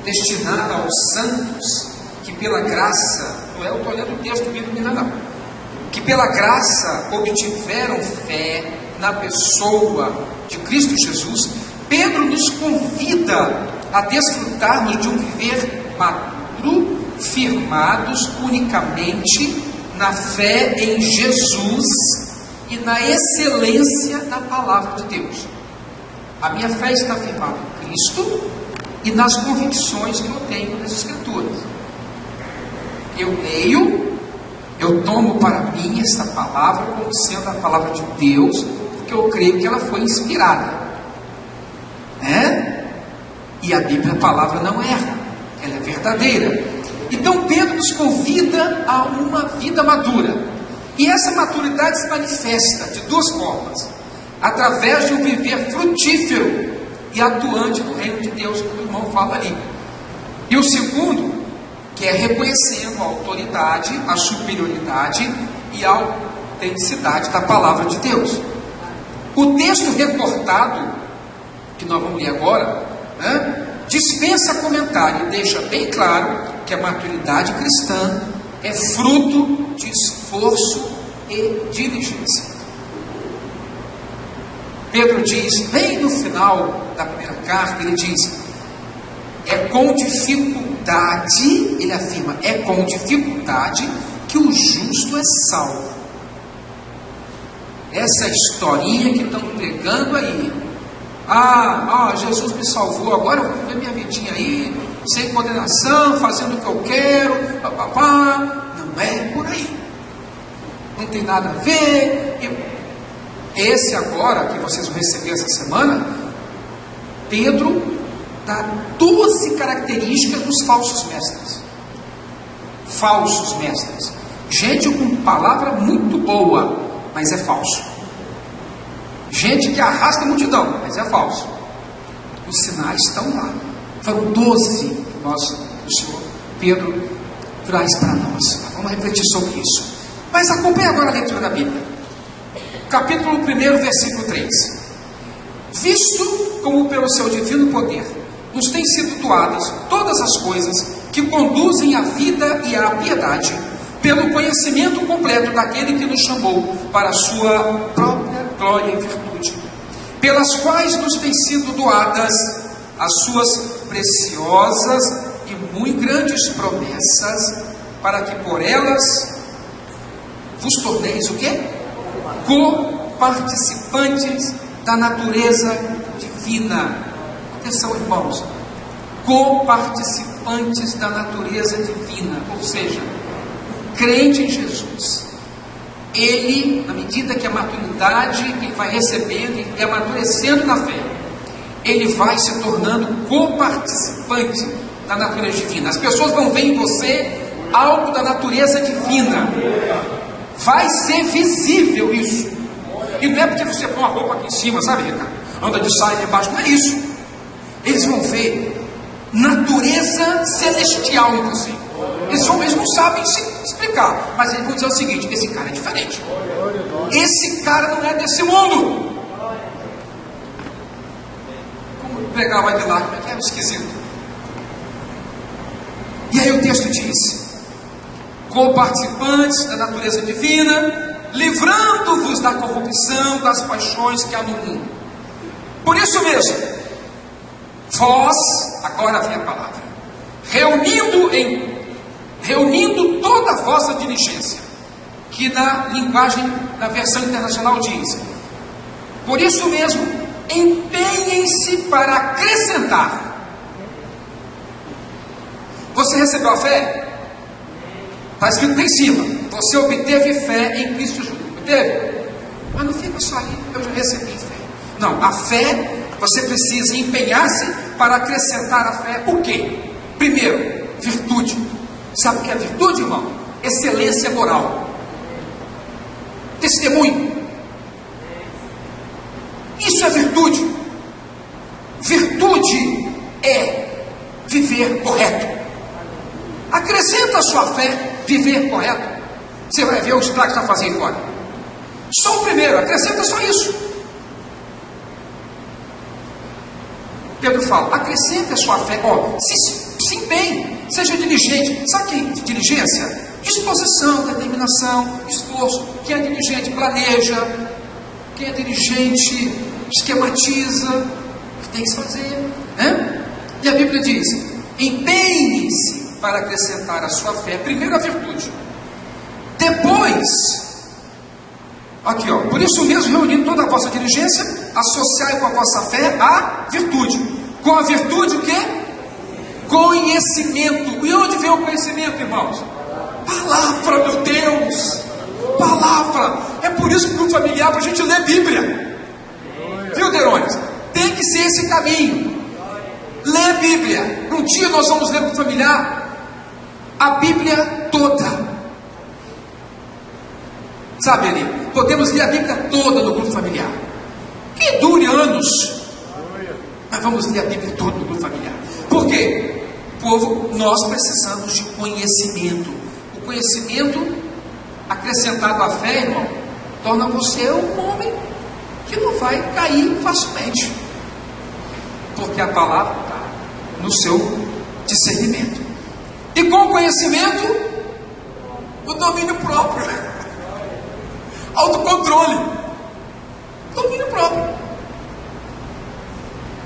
destinada aos santos, que pela graça, não é eu estou olhando o texto bíblico nem nada, que pela graça obtiveram fé na pessoa de Cristo Jesus, Pedro nos convida a desfrutarmos de um viver maduro, firmados unicamente na fé em Jesus e na excelência da palavra de Deus. A minha fé está firmada em Cristo e nas convicções que eu tenho das Escrituras. Eu leio, eu tomo para mim esta palavra como sendo a palavra de Deus, porque eu creio que ela foi inspirada. E a Bíblia, a palavra não erra, ela é verdadeira. Então Pedro nos convida a uma vida madura. E essa maturidade se manifesta de duas formas: através de um viver frutífero e atuante no reino de Deus, que o irmão fala ali. E o segundo, que é reconhecendo a autoridade, a superioridade e a autenticidade da palavra de Deus. O texto recortado, que nós vamos ler agora, dispensa comentário e deixa bem claro que a maturidade cristã é fruto de esforço e diligência. Pedro diz, bem no final da primeira carta, ele diz: é com dificuldade, ele afirma, é com dificuldade que o justo é salvo. Essa historinha que estão pregando aí, Jesus me salvou, agora eu vou viver minha vidinha aí, sem condenação, fazendo o que eu quero, não é por aí, não tem nada a ver. Esse agora, que vocês vão receber essa semana, Pedro dá 12 características dos falsos mestres. Falsos mestres. Gente com palavra muito boa, mas é falso. Gente que arrasta a multidão, mas é falso. Os sinais estão lá. Foram 12 que o Senhor Pedro traz para nós. Vamos refletir sobre isso. Mas acompanhe agora a leitura da Bíblia. Capítulo 1, versículo 3. Visto como pelo seu divino poder nos têm sido doadas todas as coisas que conduzem à vida e à piedade, pelo conhecimento completo daquele que nos chamou para a sua própria glória e virtude, pelas quais nos têm sido doadas as suas preciosas e muito grandes promessas, para que por elas vos torneis o quê? Co-participantes da natureza divina. Atenção, irmãos, co-participantes da natureza divina, ou seja, o crente em Jesus, ele, na medida que a maturidade que ele vai recebendo e amadurecendo na fé, ele vai se tornando co-participante da natureza divina. As pessoas vão ver em você algo da natureza divina, vai ser visível isso. E não é porque você põe a roupa aqui em cima, sabe, Ricardo? Anda de saia embaixo, não é isso. Eles vão ver natureza celestial em você. Eles não sabem se explicar, mas eles vão dizer o seguinte: esse cara é diferente, esse cara não é desse mundo. Como pregar vai de lá, como é que é? Esquisito. E aí o texto diz: co-participantes da natureza divina, livrando-vos da corrupção das paixões que há no mundo. Por isso mesmo, vós, agora vem a palavra, reunindo em reunindo toda a vossa diligência, que na linguagem, na versão internacional diz: por isso mesmo, empenhem-se para acrescentar. Você recebeu a fé? Está escrito lá em cima: você obteve fé em Cristo Jesus. Obteve? Mas não fica só aí, eu já recebi fé. Não, a fé, você precisa empenhar-se para acrescentar a fé o quê? Primeiro, virtude. Sabe o que é virtude, irmão? Excelência moral. Testemunho. Isso é virtude. Virtude é viver correto. Acrescenta a sua fé, viver correto. Você vai ver o estrago que está fazendo fora. Só o primeiro, acrescenta só isso. Pedro fala: acrescente a sua fé, se empenhe, seja diligente. Sabe que é diligência? Disposição, determinação, esforço. Quem é diligente planeja, quem é diligente esquematiza o que tem que se fazer, né? E a Bíblia diz: empenhe-se para acrescentar a sua fé, primeiro a virtude, depois, aqui por isso mesmo, reunindo toda a vossa diligência, associai com a vossa fé a virtude, com a virtude o quê? Conhecimento. E onde vem o conhecimento, irmãos? Palavra, meu Deus, palavra. É por isso que no familiar, para a gente ler Bíblia, viu, Derones? Tem que ser esse caminho. Ler Bíblia. Um dia nós vamos ler para o familiar a Bíblia toda. Sabe, ali, podemos ler a Bíblia toda no grupo familiar, que dure anos, mas vamos ler a Bíblia toda no grupo familiar. Por quê? Povo, nós precisamos de conhecimento. O conhecimento acrescentado à fé, irmão, torna você um homem que não vai cair facilmente, porque a palavra está no seu discernimento. E com o conhecimento, o domínio próprio, autocontrole, domínio próprio.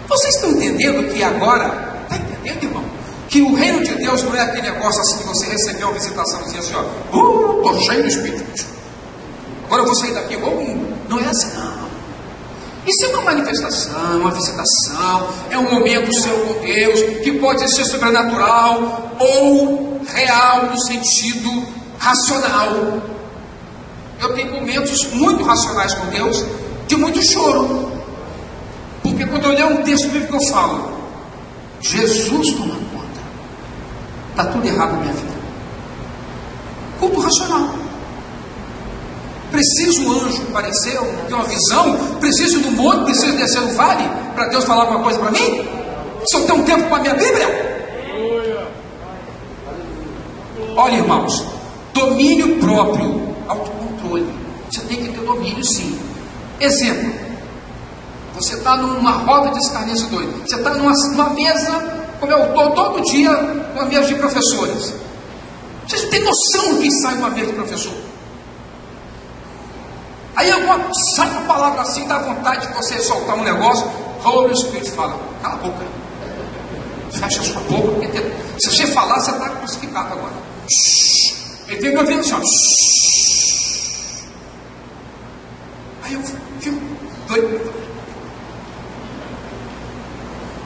Vocês estão entendendo que agora, está entendendo, irmão? Que o reino de Deus não é aquele negócio assim que você recebeu uma visitação e dizia assim: estou cheio de espírito, agora eu vou sair daqui. Não é assim, não. Isso é uma manifestação, uma visitação, é um momento seu com Deus, que pode ser sobrenatural ou real no sentido racional. Eu tenho momentos muito racionais com Deus, de muito choro, porque quando eu leio um texto bíblico eu falo: Jesus toma conta, está tudo errado na minha vida. Culto racional. Preciso o anjo aparecer, ter uma visão, preciso do monte, preciso descer no vale, para Deus falar alguma coisa para mim? Se eu tenho um tempo com a minha Bíblia? Olha, irmãos, domínio próprio, autocontrole. Você tem que ter domínio, sim. Exemplo: você está numa roda de escarnecedores, você está numa mesa, como eu estou todo dia, uma mesa de professores. Vocês não têm noção do que sai de uma mesa de professor. Aí sai uma palavra assim, dá vontade de você soltar um negócio. O Espírito fala: cala a boca, fecha a sua boca, porque se você falar, você está crucificado agora. Ele vem me ouvindo assim, Aí eu fico doido.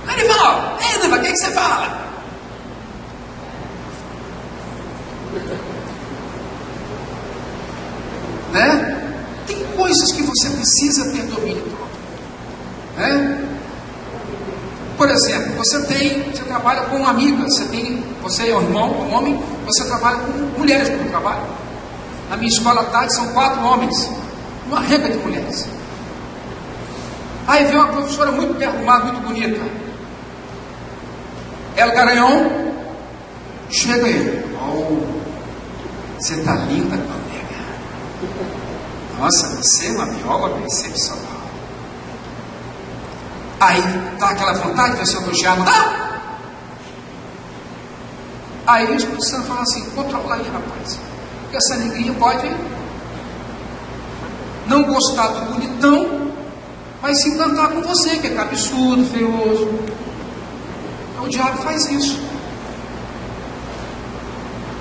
Aí ele fala: ei, Neva, o que você fala? Né? Tem coisas que você precisa ter domínio próprio, né? Por exemplo, você trabalha com amigas, você é um irmão, um homem, você trabalha com mulheres no trabalho. Na minha escola à tarde são 4 homens, uma rega de mulheres. Aí vem uma professora muito bem arrumada, muito bonita. El Garanhão chega aí: você está linda, colega. Nossa, você é uma bióloga excepcional. Aí dá aquela vontade de você elogiar, não dá? Aí o Espírito Santo fala assim: controla aí, rapaz, porque essa negrinha pode não gostar do bonitão, mas se encantar com você, que é cabeçudo, feioso. Então o diabo faz isso.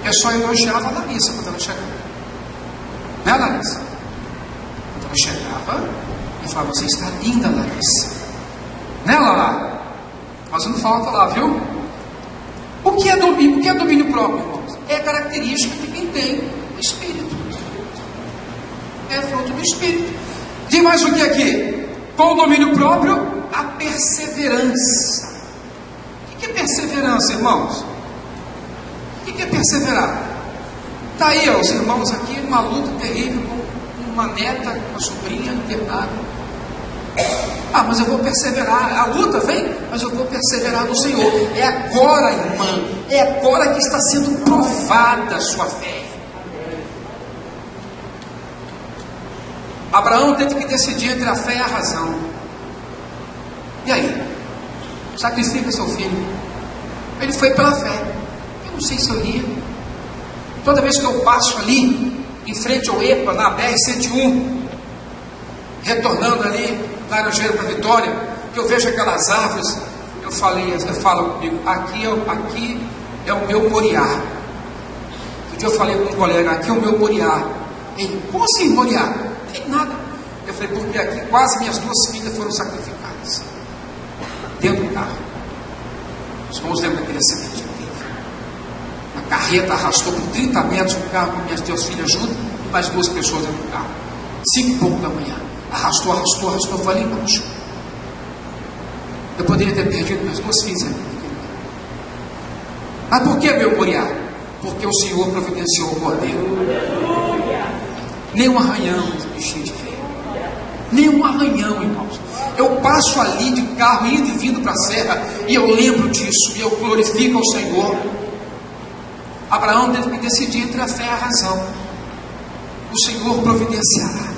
pessoal elogiava a Larissa quando ela chegava. Né, Larissa? Quando ela chegava, e falava: você está linda, Larissa. Né, Lala? Mas não falta lá, viu? O que é domínio próprio, irmãos? É a característica de quem tem espírito. É fruto do espírito. Tem mais o que aqui? Com o domínio próprio, a perseverança. O que é perseverança, irmãos? O que é perseverar? Está aí, ó, os irmãos aqui, uma luta terrível com uma neta, com uma sobrinha internada. Ah, mas eu vou perseverar. A luta vem, mas eu vou perseverar no Senhor. É agora, irmã, é agora que está sendo provada a sua fé. Abraão teve que decidir entre a fé e a razão. E aí? Sacrifica seu filho. Ele foi pela fé. Eu não sei se eu ia. Toda vez que eu passo ali, em frente ao EPA, na BR-101, retornando ali, Laranjeira para Vitória, que eu vejo aquelas árvores, eu falo comigo: aqui é o meu Moriá. Um dia eu falei com um colega: aqui é o meu Moriá. Ele: como assim Moriá? Não tem nada. Eu falei: porque aqui quase minhas 2 filhas foram sacrificadas dentro do carro. Os irmãos lembram daquele acidente que teve? A carreta arrastou por 30 metros o carro com minhas 2 filhas junto e mais 2 pessoas dentro do carro. 5 e pouco da manhã. Arrastou, foi ali para o chão. Eu poderia ter perdido minhas 2 filhas ali. Mas por que meu Moriá? Porque o Senhor providenciou o cordeiro. Nem um arranhão de bichinho de feio. Nem um arranhão, irmãos. Eu passo ali de carro, indo e vindo para a serra, e eu lembro disso, e eu glorifico ao Senhor. Abraão teve que decidir entre a fé e a razão. O Senhor providenciará,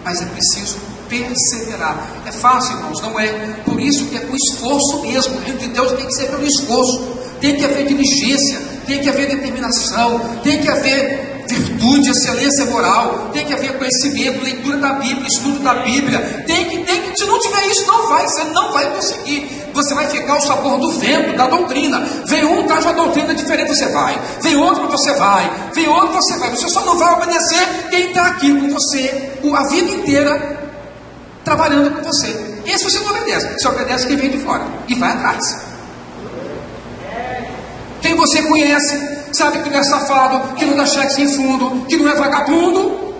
mas é preciso perseverar. É fácil, irmãos? Não é. Por isso que é com esforço mesmo. O reino de Deus tem que ser pelo esforço. Tem que haver diligência, tem que haver determinação, tem que haver virtude, excelência moral, tem que haver conhecimento, leitura da Bíblia, estudo da Bíblia. Tem que. Se não tiver isso, você não vai conseguir. Você vai ficar ao sabor do vento, da doutrina. Vem um, traz uma doutrina diferente, você vai. Vem outro, você vai. Vem outro, você vai. Você só não vai obedecer quem está aqui com você a vida inteira trabalhando com você. Esse você não obedece. Você obedece quem vem de fora e vai atrás. Quem você conhece, sabe que não é safado, que não dá cheque sem fundo, que não é vagabundo.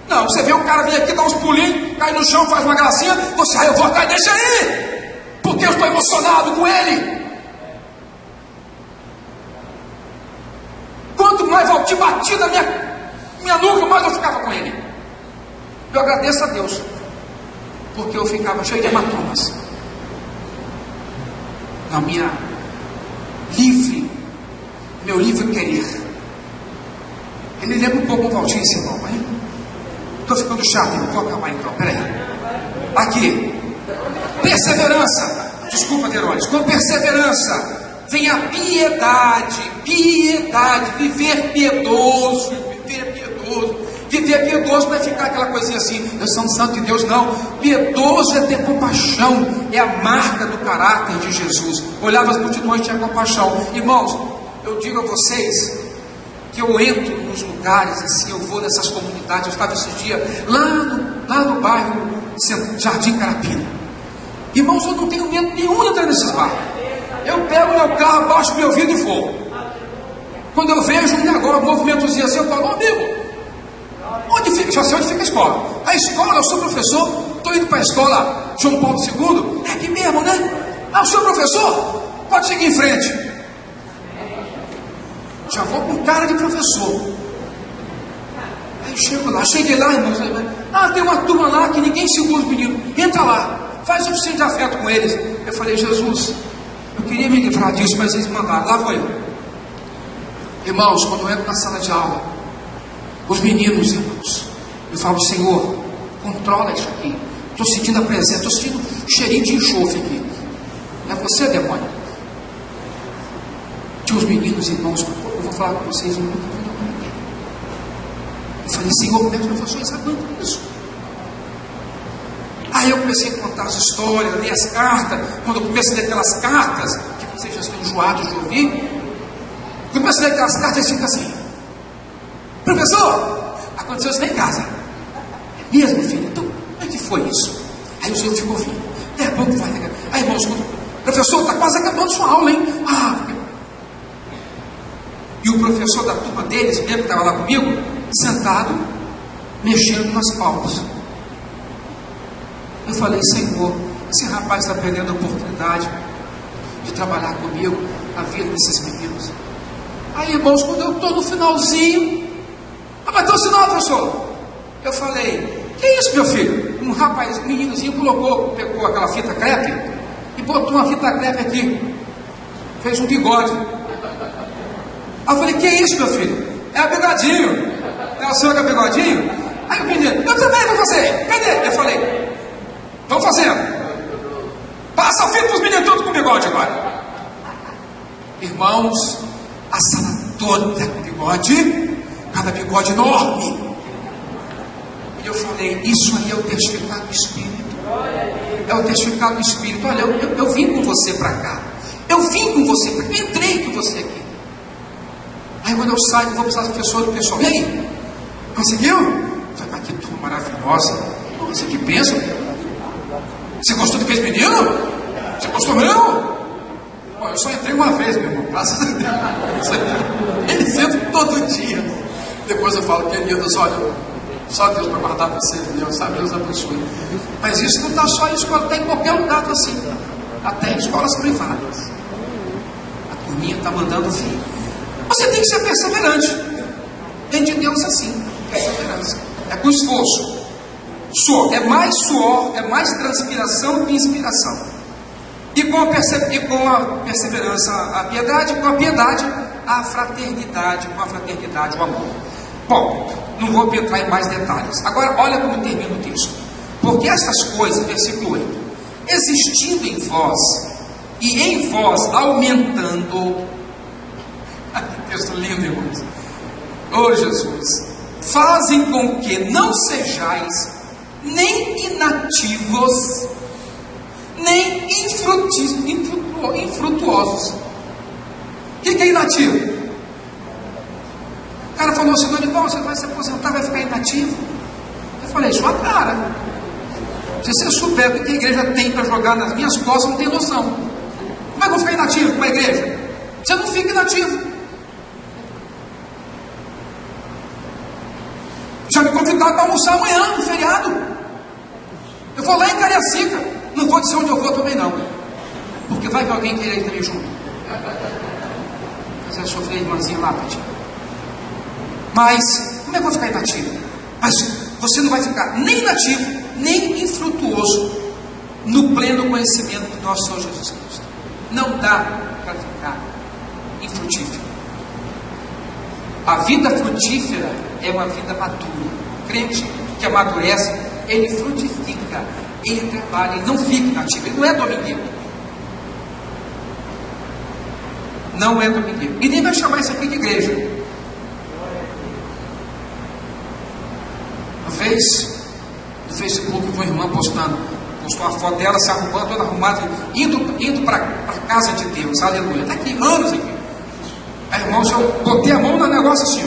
Não, você vê o cara vir aqui, dá uns pulinhos, cai no chão, faz uma gracinha, você: eu vou atrás, deixa aí, porque eu estou emocionado com ele. Quanto mais Valdir batia na minha nuca, mais eu ficava com ele. Eu agradeço a Deus, porque eu ficava cheio de hematomas na minha meu livre querer. Ele lembra um pouco o Valdir, esse irmão, hein? Estou ficando chato, não vou acabar então, peraí. Aqui, perseverança. Desculpa, Herodes. Com perseverança vem a piedade, viver piedoso. Viver piedoso não é ficar aquela coisinha assim: eu sou um santo de Deus. Não. Piedoso é ter compaixão. É a marca do caráter de Jesus. Olhava as multidões e tinha compaixão. Irmãos, eu digo a vocês que eu entro nos lugares assim, eu vou nessas comunidades. Eu estava esses dias lá no bairro Jardim Carapina. Irmãos, eu não tenho medo nenhum de entrar nesses bairros. Eu pego meu carro, baixo meu vidro e vou. Quando eu vejo um negócio, um movimentozinho assim, eu falo: amigo, onde fica? Já sei onde fica a escola. A escola, eu sou professor, estou indo para a escola João Paulo II. É aqui mesmo, né? Ah, o senhor professor? Pode seguir em frente. Já vou com cara de professor. Aí cheguei lá, irmãos. Tem uma turma lá que ninguém segura os meninos. Entra lá, faz oficina de afeto com eles. Eu falei: Jesus, eu queria me livrar disso, mas eles mandaram. Lá vou eu. Irmãos, quando eu entro na sala de aula, os meninos, irmãos, eu falo: Senhor, controla isso aqui. Estou sentindo a presença, estou sentindo um cheirinho de enxofre aqui. É você, demônio? Tinha os meninos, irmãos, eu vou falar com vocês, eu nunca vi na minha. Eu falei: Senhor, como é que os professores aguentam isso? Aí eu comecei a contar as histórias, ler as cartas. Quando eu comecei a ler aquelas cartas, que vocês já estão enjoados de ouvir, Começa a ler aquelas cartas e fica assim: professor, aconteceu isso lá em casa. É mesmo, filho? Então, como é que foi isso? Aí os outros ficam ouvindo. É bom que vai. Aí, irmão, escuta. Professor, está quase acabando sua aula, hein? E o professor da turma deles, mesmo que estava lá comigo, sentado, mexendo nas palmas. Eu falei: Senhor, esse rapaz está perdendo a oportunidade de trabalhar comigo a vida desses meninos. Aí, irmãos, quando eu estou no finalzinho, mas está o sinal, professor. Eu falei: que é isso, meu filho? Um rapaz, um meninozinho pegou aquela fita crepe e botou uma fita crepe aqui, fez um bigode. Aí eu falei: que é isso, meu filho? É o bigodinho. É o senhor que é o bigodinho? Aí o menino: eu também vou fazer. Cadê? Eu falei: vamos fazendo. Passa a fita para os meninos todos com bigode agora. Irmãos, a sala toda com bigode, cada bigode enorme. E eu falei: isso aí é o testificado do Espírito. É o testificado do Espírito. Olha, eu vim com você para cá. Eu vim com você para cá. Eu entrei com você aqui. Aí quando eu saio, eu vou precisar do professor do pessoal: e aí? Conseguiu? Eu falei: mas que turma maravilhosa. Você que pensa? Você gostou do que fez, menino? Você gostou mesmo? Bom, eu só entrei uma vez, meu irmão. Graças a Deus. Ele entra todo dia. Depois eu falo: queridos, olha, só Deus para guardar vocês, Deus, sabe? Deus abençoe. Mas isso não está só em escola, está em qualquer lugar assim. Até em escolas privadas. A turminha está mandando vir. Você tem que ser perseverante. Vem de Deus assim, perseverança. É com esforço. É mais suor, é mais transpiração que inspiração. E com a perseverança, a piedade, com a piedade, a fraternidade, com a fraternidade, o amor. Bom, não vou entrar em mais detalhes. Agora, olha como termina o texto. Porque estas coisas, versículo 8, existindo em vós, e em vós aumentando, que texto lindo, irmãos. Oh, Jesus, fazem com que não sejais nem inativos, nem infrutuosos. O que é inativo? O cara falou: senhor Dorival, você vai se aposentar, vai ficar inativo. Eu falei: sua cara. Se você souber o que a igreja tem para jogar nas minhas costas, não tem noção. Como é que eu vou ficar inativo com a igreja? Você não fica inativo. Já me convidaram para almoçar amanhã, no feriado. Eu vou lá em Cariacica. Não vou dizer onde eu vou também não. Porque vai que alguém queira ir também junto. Mas é sofrer a irmãzinha lá, Patinho. Mas, como é que eu vou ficar inativo? Mas você não vai ficar nem inativo, nem infrutuoso no pleno conhecimento do nosso Senhor Jesus Cristo. Não dá para ficar infrutífero. A vida frutífera é uma vida madura. O crente que amadurece, ele frutifica, ele trabalha, ele não fica inativo, ele não é domingueiro. Não é domingueiro. E nem vai chamar isso aqui de igreja. Uma vez, no Facebook, uma irmã postou uma foto dela se arrumando, toda arrumada, indo para a casa de Deus, aleluia. Está aqui, anos aqui. A irmã, eu botei a mão no negócio assim,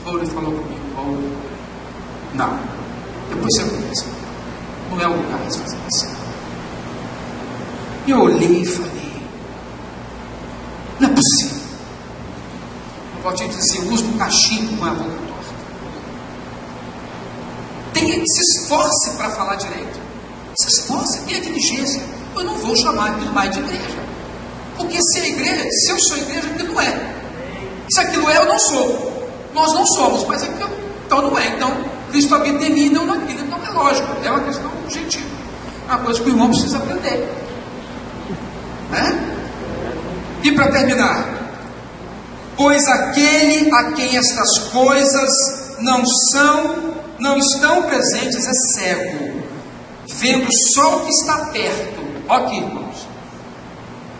ele falou comigo: não, depois você conversa, não é o lugar de fazer isso. Eu olhei e falei: não é possível. Eu vou te dizer, usa um cachimbo com a boca torta. Se esforce para falar direito. Se esforce, tenha diligência. Eu não vou chamar aquilo mais de igreja. Porque se é igreja, se eu sou igreja, aquilo não é. Se aquilo é, eu não sou. Nós não somos, mas aquilo então não é. Então, Cristo habita em mim, não naquilo. Então é lógico, é uma questão objetiva. É uma coisa que o irmão precisa aprender. Né? E para terminar, pois aquele a quem estas coisas não estão presentes é cego, vendo só o que está perto. Olha aqui, irmãos.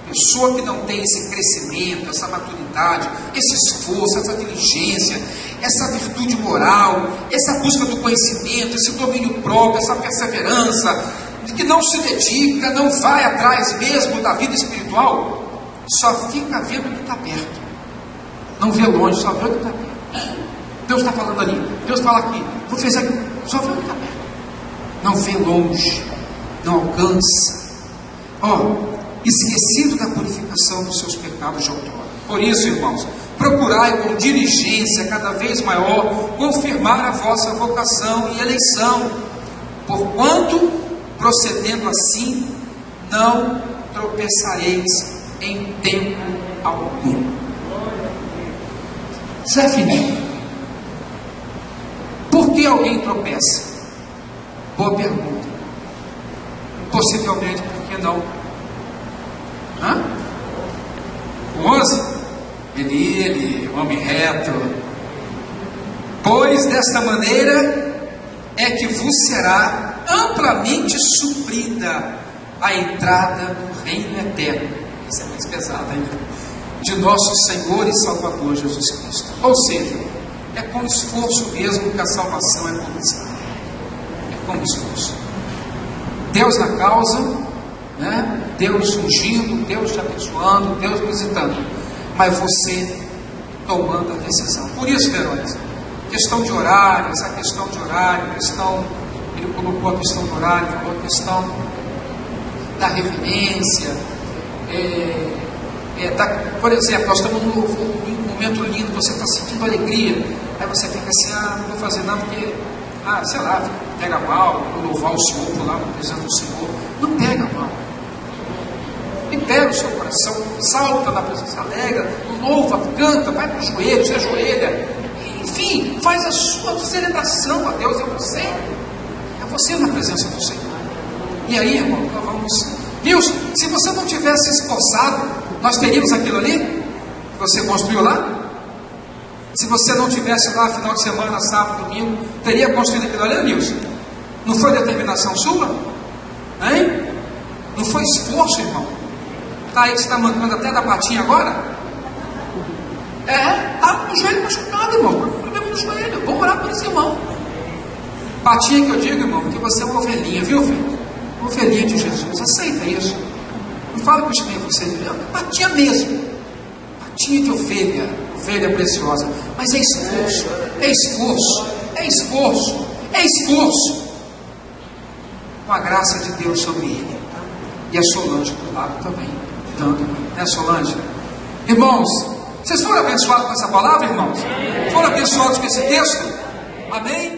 Pessoa que não tem esse crescimento, essa maturidade, esse esforço, essa diligência, essa virtude moral, essa busca do conhecimento, esse domínio próprio, essa perseverança, que não se dedica, não vai atrás mesmo da vida espiritual, só fica vendo o que está perto. Não vê longe, só vê o que está perto. Deus está falando ali, Deus fala aqui, vou fazer aqui, só vê o que está perto. Não vê longe, não alcança. Esquecido da purificação dos seus pecados de outrora. Por isso, irmãos, procurai com diligência cada vez maior confirmar a vossa vocação e eleição, porquanto, procedendo assim, não tropeçareis em tempo algum. Zé Felipe, por que alguém tropeça? Boa pergunta. Possivelmente porque não. 11. Ele, homem reto. Pois desta maneira é que vos será amplamente suprida a entrada no reino eterno. Isso é mais pesado ainda. De nosso Senhor e Salvador Jesus Cristo. Ou seja, é com esforço mesmo que a salvação é conquistada. É com esforço. Deus na causa, né? Deus ungindo, Deus te abençoando, Deus visitando, mas você tomando a decisão. Por isso, Verônica, questão de horário, essa questão de horário, ele colocou a questão do horário, falou a questão da reverência, por exemplo, nós estamos num momento lindo, você está sentindo alegria, aí você fica assim, não vou fazer nada porque, sei lá, pega mal, vou louvar o Senhor, vou lá no presença do Senhor. Não pega mal. Libera o seu coração, salta na presença, alegra, louva, canta, vai para o joelho, se ajoelha, enfim, faz a sua celebração a Deus. É você na presença do Senhor. E aí, irmão, nós vamos. Nilson, se você não tivesse esforçado, nós teríamos aquilo ali que você construiu lá? Se você não tivesse lá final de semana, sábado, domingo, teria construído aquilo ali, Nilson? Não foi determinação sua? Hein? Não foi esforço, irmão? Está aí que você está mancando até da patinha agora? Está com o joelho machucado, irmão. Problema no joelho. Vamos orar por esse irmão. Patinha que eu digo, irmão, que você é uma ovelhinha, viu, filho? Uma ovelhinha de Jesus. Aceita isso. Não fala com isso mesmo, você. É patinha mesmo. Patinha de ovelha. Ovelha preciosa. Mas é esforço. É esforço. É esforço. É esforço. Com a graça de Deus sobre ele. E a Solange do lado também. Dando, né, Solange? Irmãos, vocês foram abençoados com essa palavra, irmãos? Foram abençoados com esse texto? Amém?